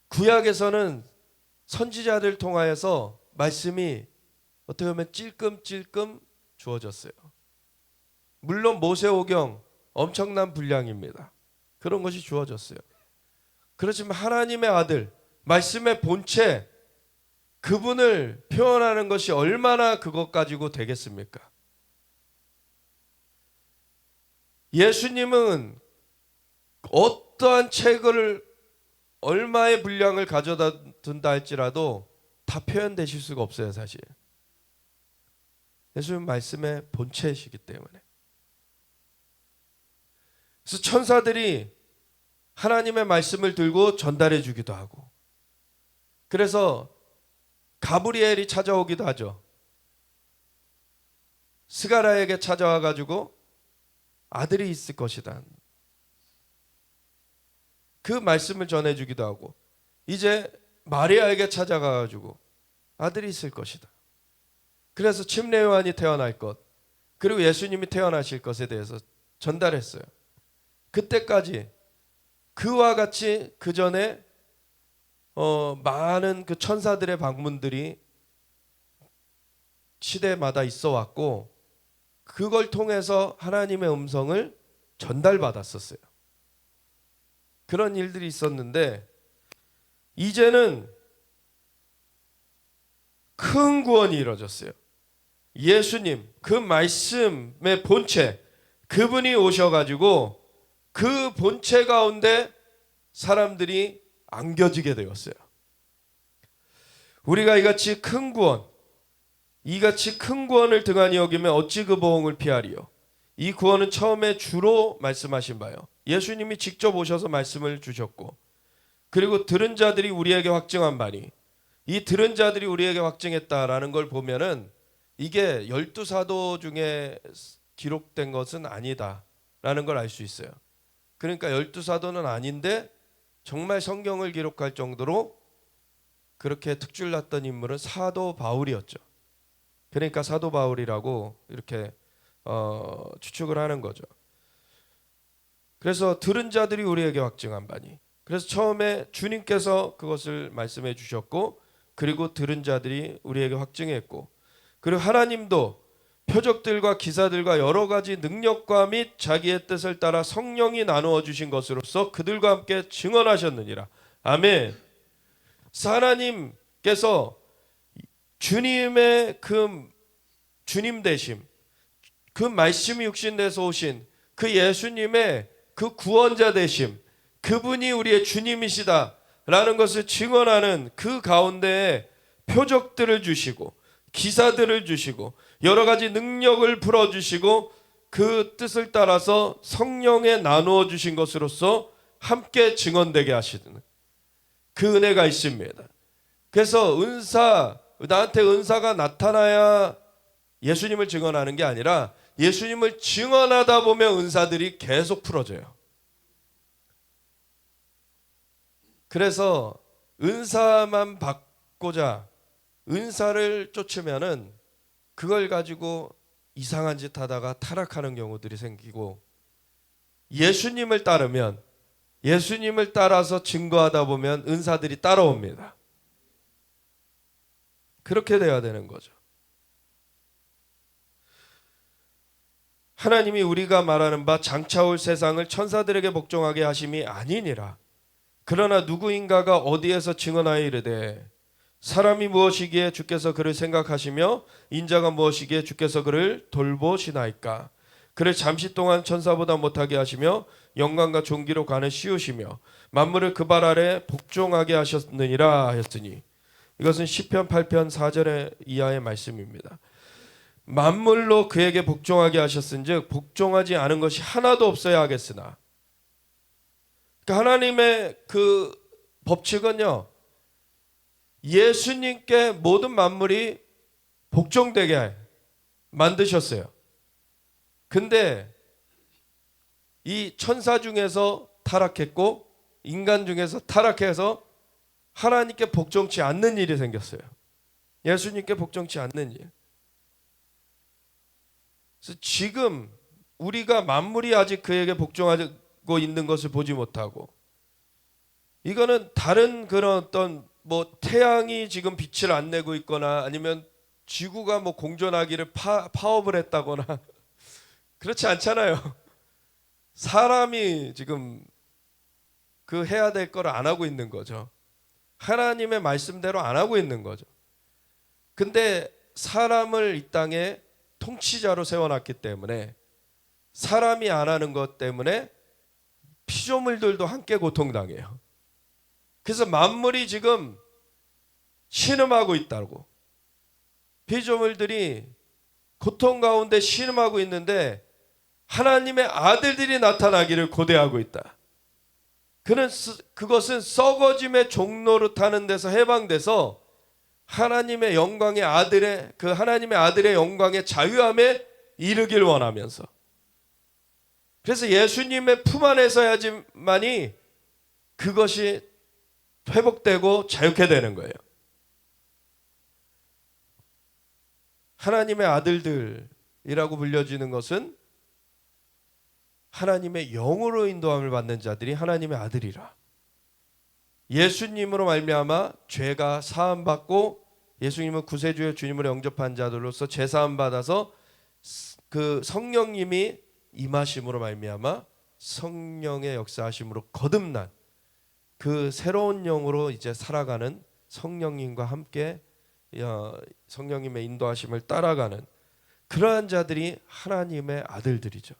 구약에서는 선지자들 통하여서 말씀이 어떻게 보면 찔끔찔끔 주어졌어요. 물론 모세오경 엄청난 분량입니다. 그런 것이 주어졌어요. 그렇지만 하나님의 아들, 말씀의 본체, 그분을 표현하는 것이 얼마나 그것 가지고 되겠습니까? 예수님은 어떠한 책을 얼마의 분량을 가져다 둔다 할지라도 다 표현되실 수가 없어요. 사실 예수님 말씀의 본체이시기 때문에. 그래서 천사들이 하나님의 말씀을 들고 전달해 주기도 하고, 그래서 가브리엘이 찾아오기도 하죠. 스가랴에게 찾아와 가지고 아들이 있을 것이다, 그 말씀을 전해주기도 하고, 이제 마리아에게 찾아가 가지고 아들이 있을 것이다. 그래서 침례 요한이 태어날 것, 그리고 예수님이 태어나실 것에 대해서 전달했어요. 그때까지 그와 같이 그 전에 많은 그 천사들의 방문들이 시대마다 있어 왔고 그걸 통해서 하나님의 음성을 전달받았었어요. 그런 일들이 있었는데 이제는 큰 구원이 이루어졌어요. 예수님, 그 말씀의 본체, 그분이 오셔가지고 그 본체 가운데 사람들이 안겨지게 되었어요. 우리가 이같이 큰 구원을 등한히 여기면 어찌 그 보응을 피하리요. 이 구원은 처음에 주로 말씀하신 바요. 예수님이 직접 오셔서 말씀을 주셨고 그리고 들은 자들이 우리에게 확증한 바니 이 들은 자들이 우리에게 확증했다라는 걸 보면은 이게 12사도 중에 기록된 것은 아니다라는 걸 알 수 있어요. 그러니까 12사도는 아닌데 정말 성경을 기록할 정도로 그렇게 특줄 났던 인물은 사도 바울이었죠. 그러니까 사도 바울이라고 이렇게 추측을 하는 거죠. 그래서 들은 자들이 우리에게 확증한 바니 그래서 처음에 주님께서 그것을 말씀해 주셨고 그리고 들은 자들이 우리에게 확증했고 그리고 하나님도 표적들과 기사들과 여러 가지 능력과 및 자기의 뜻을 따라 성령이 나누어 주신 것으로서 그들과 함께 증언하셨느니라. 아멘. 하나님께서 주님의 그 주님 되심, 그 말씀이 육신돼서 오신 그 예수님의 그 구원자 되심, 그분이 우리의 주님이시다라는 것을 증언하는 그 가운데에 표적들을 주시고 기사들을 주시고 여러 가지 능력을 풀어주시고 그 뜻을 따라서 성령에 나누어 주신 것으로서 함께 증언되게 하시는 그 은혜가 있습니다. 그래서 나한테 은사가 나타나야 예수님을 증언하는 게 아니라 예수님을 증언하다 보면 은사들이 계속 풀어져요. 그래서 은사만 받고자 은사를 쫓으면은 그걸 가지고 이상한 짓 하다가 타락하는 경우들이 생기고 예수님을 따르면 예수님을 따라서 증거하다 보면 은사들이 따라옵니다. 그렇게 돼야 되는 거죠. 하나님이 우리가 말하는 바 장차올 세상을 천사들에게 복종하게 하심이 아니니라. 그러나 누구인가가 어디에서 증언하여 이르되 사람이 무엇이기에 주께서 그를 생각하시며 인자가 무엇이기에 주께서 그를 돌보시나이까. 그를 잠시 동안 천사보다 못하게 하시며 영광과 존귀로 가는 씌우시며 만물을 그 발 아래 복종하게 하셨느니라 하였으니 이것은 시편 8편 4절의 이하의 말씀입니다. 만물로 그에게 복종하게 하셨은즉 복종하지 않은 것이 하나도 없어야 하겠으나 그러니까 하나님의 그 법칙은요 예수님께 모든 만물이 복종되게 만드셨어요. 근데 이 천사 중에서 타락했고 인간 중에서 타락해서 하나님께 복종치 않는 일이 생겼어요. 예수님께 복종치 않는 일. 그래서 지금 우리가 만물이 아직 그에게 복종하고 있는 것을 보지 못하고 이거는 다른 그런 어떤 뭐 태양이 지금 빛을 안 내고 있거나 아니면 지구가 뭐 공존하기를 파업을 했다거나 그렇지 않잖아요. 사람이 지금 그 해야 될 걸 안 하고 있는 거죠. 하나님의 말씀대로 안 하고 있는 거죠. 근데 사람을 이 땅에 통치자로 세워놨기 때문에 사람이 안 하는 것 때문에 피조물들도 함께 고통당해요. 그래서 만물이 지금 신음하고 있다고. 피조물들이 고통 가운데 신음하고 있는데 하나님의 아들들이 나타나기를 고대하고 있다. 그것은 썩어짐의 종로로 타는 데서 해방돼서 하나님의 영광의 아들의 그 하나님의 아들의 영광의 자유함에 이르길 원하면서 그래서 예수님의 품 안에서야지만이 그것이 회복되고 자유케 되는 거예요. 하나님의 아들들이라고 불려지는 것은 하나님의 영으로 인도함을 받는 자들이 하나님의 아들이라. 예수님으로 말미암아 죄가 사함받고 예수님은 구세주의 주님으로 영접한 자들로서 죄사함 받아서 그 성령님이 임하심으로 말미암아 성령의 역사하심으로 거듭난 그 새로운 영으로 이제 살아가는 성령님과 함께 성령님의 인도하심을 따라가는 그러한 자들이 하나님의 아들들이죠.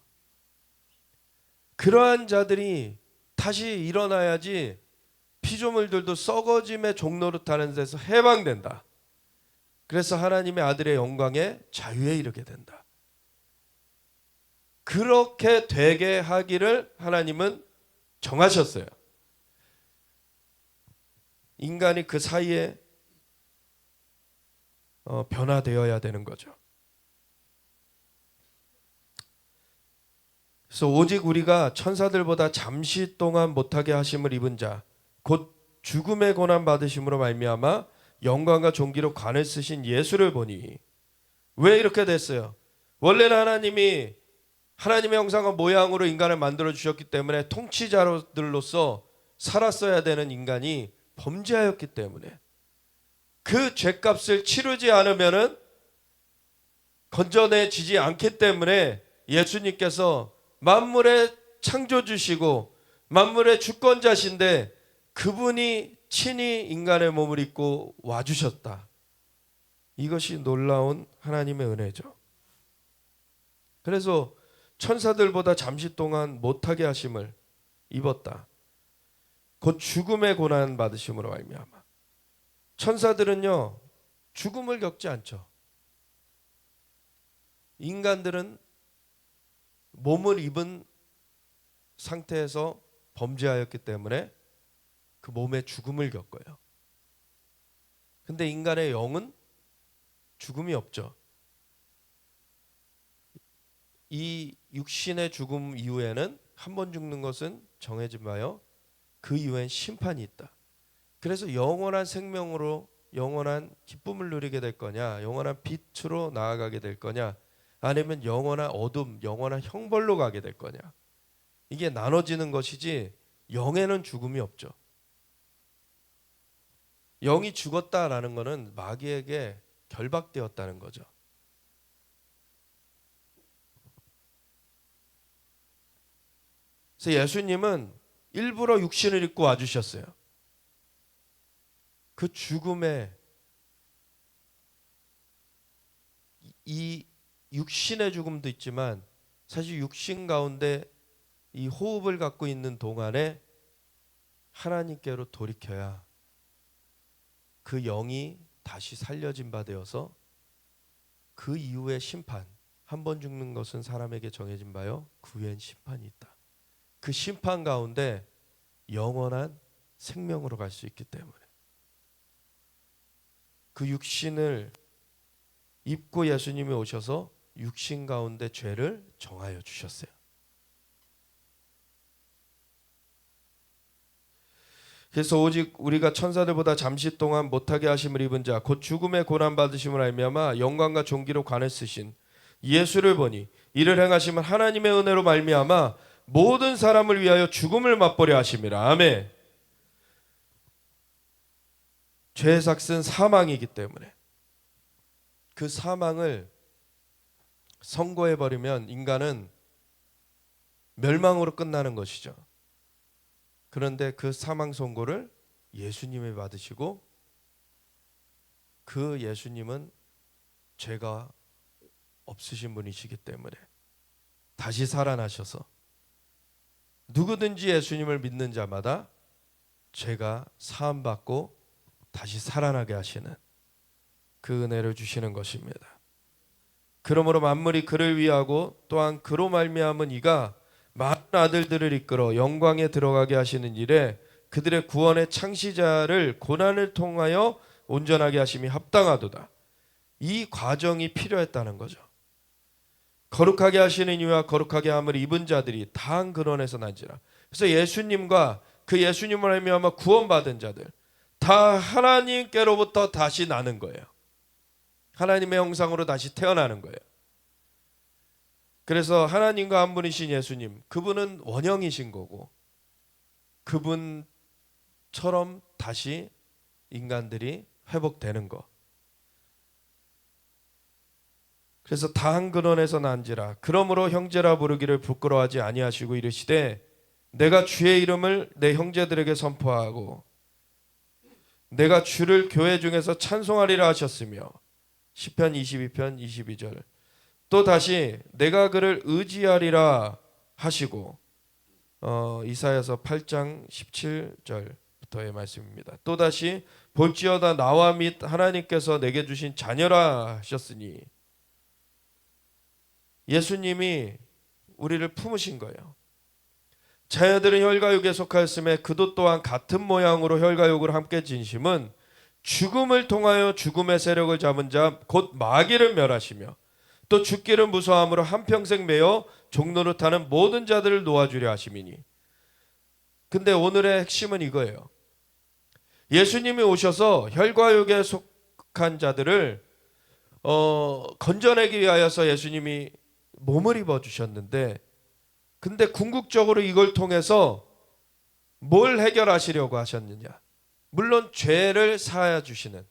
그러한 자들이 다시 일어나야지 피조물들도 썩어짐의 종노릇하는 데서 해방된다. 그래서 하나님의 아들의 영광에 자유에 이르게 된다. 그렇게 되게 하기를 하나님은 정하셨어요. 인간이 그 사이에 변화되어야 되는 거죠. 그래서 오직 우리가 천사들보다 잠시 동안 못하게 하심을 입은 자, 곧 죽음의 고난 받으심으로 말미암아 영광과 존귀로 관을 쓰신 예수를 보니. 왜 이렇게 됐어요? 원래는 하나님이 하나님의 형상과 모양으로 인간을 만들어 주셨기 때문에 통치자들로서 살았어야 되는 인간이 범죄하였기 때문에 그 죄값을 치르지 않으면은 건져내지지 않기 때문에 예수님께서 만물의 창조주시고 만물의 주권자신데 그분이 친히 인간의 몸을 입고 와주셨다. 이것이 놀라운 하나님의 은혜죠. 그래서 천사들보다 잠시 동안 못하게 하심을 입었다. 곧 죽음의 고난 받으심으로 말미암아. 천사들은요 죽음을 겪지 않죠. 인간들은 몸을 입은 상태에서 범죄하였기 때문에 그 몸의 죽음을 겪어요. 근데 인간의 영은 죽음이 없죠. 이 육신의 죽음 이후에는 한 번 죽는 것은 정해진 바요. 그 이후엔 심판이 있다. 그래서 영원한 생명으로 영원한 기쁨을 누리게 될 거냐, 영원한 빛으로 나아가게 될 거냐, 아니면 영원한 어둠, 영원한 형벌로 가게 될 거냐. 이게 나눠지는 것이지 영에는 죽음이 없죠. 영이 죽었다라는 것은 마귀에게 결박되었다는 거죠. 그래서 예수님은 일부러 육신을 입고 와주셨어요. 그 죽음에 이 육신의 죽음도 있지만 사실 육신 가운데 이 호흡을 갖고 있는 동안에 하나님께로 돌이켜야 그 영이 다시 살려진 바 되어서 그 이후의 심판, 한 번 죽는 것은 사람에게 정해진 바요. 그 후엔 심판이 있다. 그 심판 가운데 영원한 생명으로 갈 수 있기 때문에 그 육신을 입고 예수님이 오셔서 육신 가운데 죄를 정하여 주셨어요. 그래서 오직 우리가 천사들보다 잠시 동안 못하게 하심을 입은 자, 곧 죽음의 고난 받으심을 알미암아 영광과 존귀로 관을 쓰신 예수를 보니 이를 행하심은 하나님의 은혜로 말미암아 모든 사람을 위하여 죽음을 맛보려 하심이라. 아멘. 죄의 삭은 사망이기 때문에 그 사망을 선고해버리면 인간은 멸망으로 끝나는 것이죠. 그런데 그 사망 선고를 예수님이 받으시고 그 예수님은 죄가 없으신 분이시기 때문에 다시 살아나셔서 누구든지 예수님을 믿는 자마다 죄가 사함받고 다시 살아나게 하시는 그 은혜를 주시는 것입니다. 그러므로 만물이 그를 위하고 또한 그로 말미암은 이가 많은 아들들을 이끌어 영광에 들어가게 하시는 일에 그들의 구원의 창시자를 고난을 통하여 온전하게 하심이 합당하도다. 이 과정이 필요했다는 거죠. 거룩하게 하시는 이와 거룩하게 함을 입은 자들이 다 한 근원에서 난지라. 그래서 예수님과 그 예수님을 알미암아 구원받은 자들 다 하나님께로부터 다시 나는 거예요. 하나님의 형상으로 다시 태어나는 거예요. 그래서 하나님과 한 분이신 예수님, 그분은 원형이신 거고 그분 처럼 다시 인간들이 회복되는 것. 그래서 다 한 근원에서 난지라. 그러므로 형제라 부르기를 부끄러워하지 아니하시고 이르시되 내가 주의 이름을 내 형제들에게 선포하고 내가 주를 교회 중에서 찬송하리라 하셨으며 시편 22편 22절. 또 다시 내가 그를 의지하리라 하시고 이사야서 8장 17절부터의 말씀입니다. 또 다시 볼지어다 나와 및 하나님께서 내게 주신 자녀라 하셨으니 예수님이 우리를 품으신 거예요. 자녀들은 혈과육에 속하였음에 그도 또한 같은 모양으로 혈과육을 함께 진심은 죽음을 통하여 죽음의 세력을 잡은 자 곧 마귀를 멸하시며 또 죽기를 무서워함으로 한평생 매어 종노릇하는 모든 자들을 놓아주려 하심이니. 근데 오늘의 핵심은 이거예요. 예수님이 오셔서 혈과육에 속한 자들을 건져내기 위하여서 예수님이 몸을 입어주셨는데, 근데 궁극적으로 이걸 통해서 뭘 해결하시려고 하셨느냐? 물론 죄를 사하여 주시는,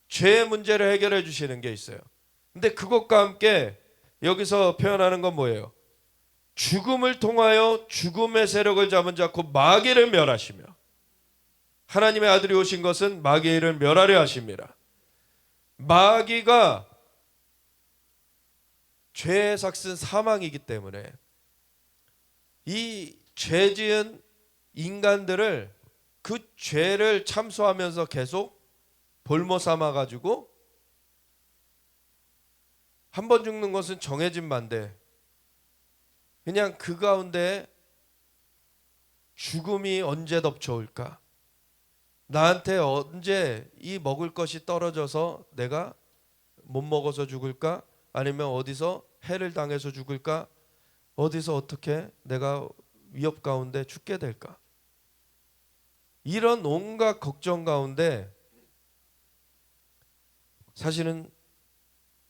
죄의 문제를 해결해 주시는 게 있어요. 근데 그것과 함께 여기서 표현하는 건 뭐예요? 죽음을 통하여 죽음의 세력을 잡은 자 곧 마귀를 멸하시며, 하나님의 아들이 오신 것은 마귀를 멸하려 하십니다. 마귀가 죄의 삭슨 사망이기 때문에 이 죄지은 인간들을 그 죄를 참소하면서 계속 볼모 삼아 가지고 한 번 죽는 것은 정해진 바인데 그냥 그 가운데 죽음이 언제 덮쳐올까? 나한테 언제 이 먹을 것이 떨어져서 내가 못 먹어서 죽을까? 아니면 어디서 해를 당해서 죽을까? 어디서 어떻게 내가 위협 가운데 죽게 될까? 이런 온갖 걱정 가운데 사실은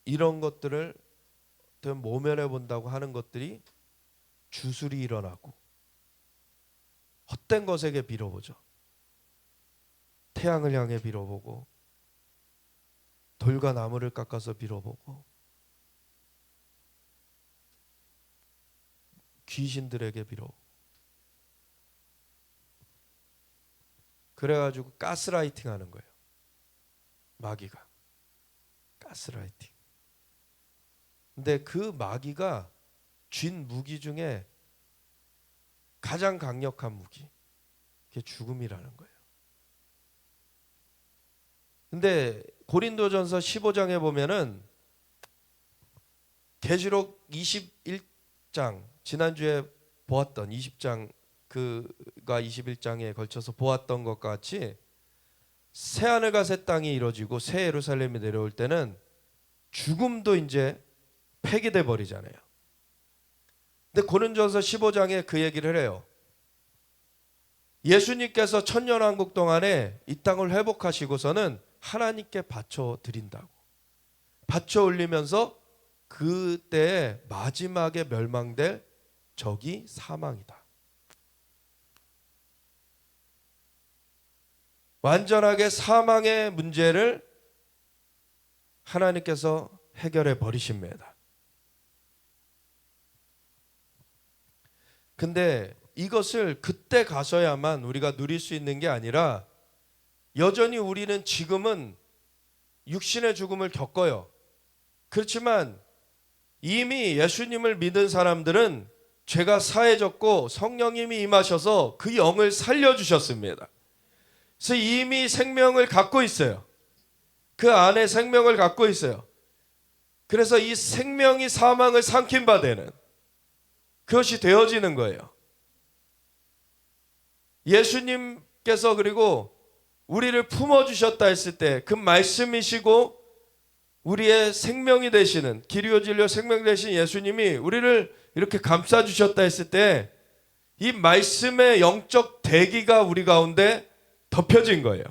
이런 것들을 모면해 본다고 하는 것들이 주술이 일어나고 헛된 것에게 빌어보죠. 태양을 향해 빌어보고 돌과 나무를 깎아서 빌어보고 귀신들에게 빌어보고 그래가지고 가스라이팅 하는 거예요. 마귀가 가스라이팅. 근데 그 마귀가 쥔 무기 중에 가장 강력한 무기, 그게 죽음이라는 거예요. 근데 고린도전서 15장에 보면은 계시록 21장, 지난주에 보았던 20장 그가 21장에 걸쳐서 보았던 것과 같이 새하늘과 새 땅이 이루어지고 새 예루살렘이 내려올 때는 죽음도 이제 폐기돼 버리잖아요. 근데 고린도전서 15장에 그 얘기를 해요. 예수님께서 천년왕국 동안에 이 땅을 회복하시고서는 하나님께 바쳐 드린다고. 바쳐 올리면서 그때 마지막에 멸망될 적이 사망이다. 완전하게 사망의 문제를 하나님께서 해결해 버리십니다. 근데 이것을 그때 가서야만 우리가 누릴 수 있는 게 아니라 여전히 우리는 지금은 육신의 죽음을 겪어요. 그렇지만 이미 예수님을 믿은 사람들은 죄가 사해졌고 성령님이 임하셔서 그 영을 살려주셨습니다. 그래서 이미 생명을 갖고 있어요. 그 안에 생명을 갖고 있어요. 그래서 이 생명이 사망을 삼킨 바 되는 그것이 되어지는 거예요. 예수님께서 그리고 우리를 품어주셨다 했을 때 그 말씀이시고 우리의 생명이 되시는 길이요 진리요 생명 되신 예수님이 우리를 이렇게 감싸주셨다 했을 때 이 말씀의 영적 대기가 우리 가운데 덮여진 거예요.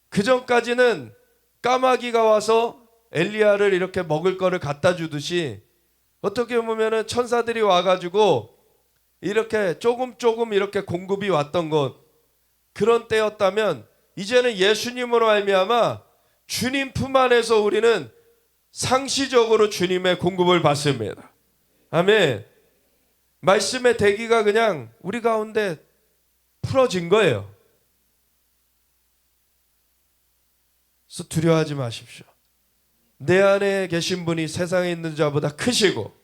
그 전까지는 까마귀가 와서 엘리야를 이렇게 먹을 거를 갖다 주듯이 어떻게 보면은 천사들이 와가지고 이렇게 조금 이렇게 공급이 왔던 것, 그런 때였다면 이제는 예수님으로 말미암아 주님 품 안에서 우리는 상시적으로 주님의 공급을 받습니다. 아멘. 말씀의 대기가 그냥 우리 가운데 풀어진 거예요. 그래서 두려워하지 마십시오. 내 안에 계신 분이 세상에 있는 자보다 크시고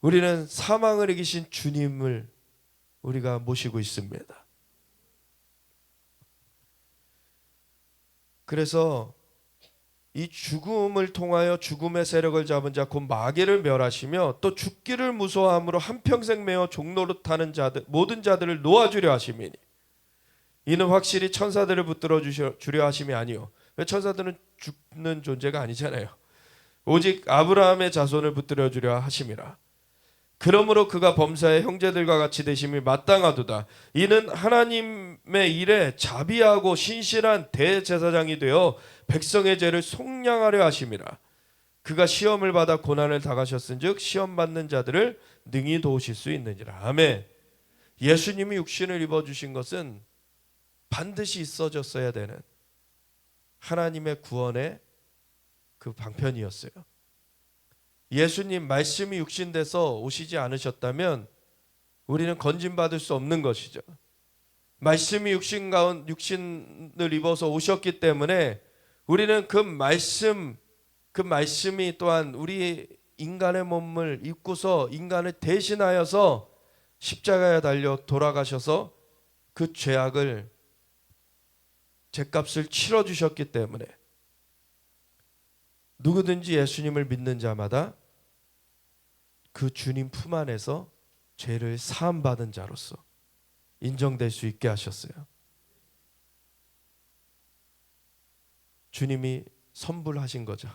우리는 사망을 이기신 주님을 우리가 모시고 있습니다. 그래서 이 죽음을 통하여 죽음의 세력을 잡은 자 곧 마귀를 멸하시며 또 죽기를 무서워함으로 한평생 매어 종노릇하는 자들 모든 자들을 놓아주려 하심이니 이는 확실히 천사들을 붙들어 주려 하심이 아니요. 왜 천사들은 죽는 존재가 아니잖아요. 오직 아브라함의 자손을 붙들어 주려 하심이라. 그러므로 그가 범사의 형제들과 같이 되심이 마땅하도다. 이는 하나님의 일에 자비하고 신실한 대제사장이 되어 백성의 죄를 속량하려 하심이라. 그가 시험을 받아 고난을 당하셨은즉 시험 받는 자들을 능히 도우실 수 있느니라. 아멘. 예수님이 육신을 입어주신 것은 반드시 있어졌어야 되는 하나님의 구원의 그 방편이었어요. 예수님 말씀이 육신돼서 오시지 않으셨다면 우리는 건진받을 수 없는 것이죠. 말씀이 육신을 입어서 오셨기 때문에 우리는 그 말씀이 또한 우리 인간의 몸을 입고서 인간을 대신하여서 십자가에 달려 돌아가셔서 그 죄값을 치러주셨기 때문에 누구든지 예수님을 믿는 자마다 그 주님 품 안에서 죄를 사함받은 자로서 인정될 수 있게 하셨어요. 주님이 선불하신 거죠.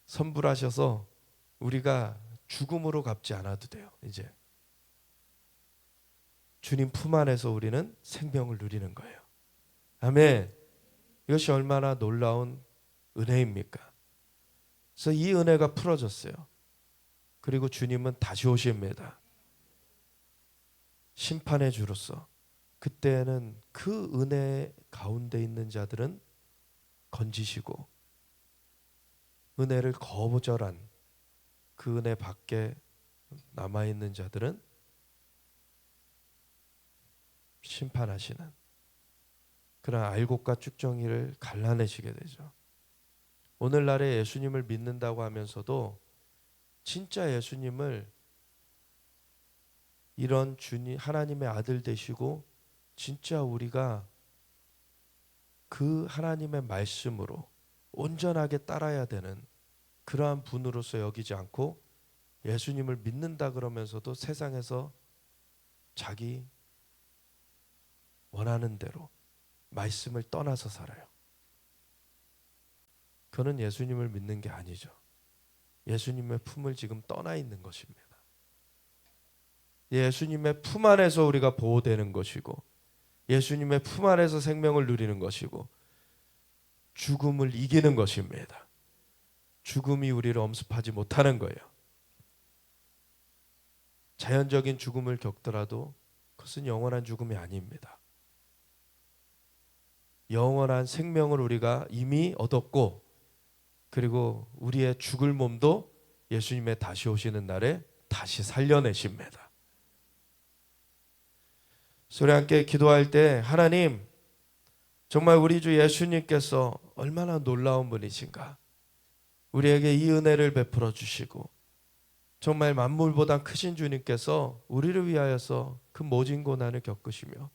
선불하셔서 우리가 죽음으로 갚지 않아도 돼요. 이제 주님 품 안에서 우리는 생명을 누리는 거예요. 아멘. 이것이 얼마나 놀라운 은혜입니까? 그래서 이 은혜가 풀어졌어요. 그리고 주님은 다시 오십니다. 심판의 주로서. 그때는 그 은혜 가운데 있는 자들은 건지시고 은혜를 거절한 그 은혜 밖에 남아있는 자들은 심판하시는 그런 알곡과 쭉정이를 갈라내시게 되죠. 오늘날에 예수님을 믿는다고 하면서도 진짜 예수님을 이런 주님 하나님의 아들 되시고 진짜 우리가 그 하나님의 말씀으로 온전하게 따라야 되는 그러한 분으로서 여기지 않고 예수님을 믿는다 그러면서도 세상에서 자기 원하는 대로 말씀을 떠나서 살아요. 그는 예수님을 믿는 게 아니죠. 예수님의 품을 지금 떠나 있는 것입니다. 예수님의 품 안에서 우리가 보호되는 것이고 예수님의 품 안에서 생명을 누리는 것이고 죽음을 이기는 것입니다. 죽음이 우리를 엄습하지 못하는 거예요. 자연적인 죽음을 겪더라도 그것은 영원한 죽음이 아닙니다. 영원한 생명을 우리가 이미 얻었고 그리고 우리의 죽을 몸도 예수님의 다시 오시는 날에 다시 살려내십니다. 우리 함께 기도할 때 하나님 정말 우리 주 예수님께서 얼마나 놀라운 분이신가. 우리에게 이 은혜를 베풀어 주시고 정말 만물보다 크신 주님께서 우리를 위하여서 그 모진 고난을 겪으시며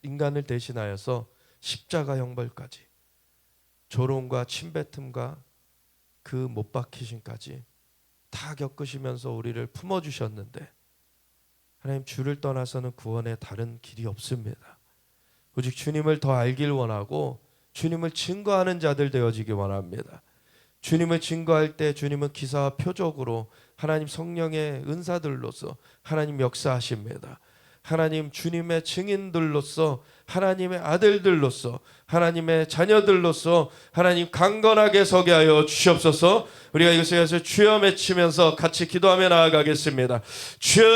인간을 대신하여서 십자가 형벌까지 조롱과 침뱉음과 그 못 박히심까지 다 겪으시면서 우리를 품어주셨는데 하나님 주를 떠나서는 구원의 다른 길이 없습니다. 오직 주님을 더 알길 원하고 주님을 증거하는 자들 되어지기 원합니다. 주님을 증거할 때 주님은 기사와 표적으로 하나님 성령의 은사들로서 하나님 역사하십니다. 하나님 주님의 증인들로서 하나님의 아들들로서 하나님의 자녀들로서 하나님 강건하게 서게 하여 주시옵소서. 우리가 이것에 주여 외치면서 같이 기도하며 나아가겠습니다. 주여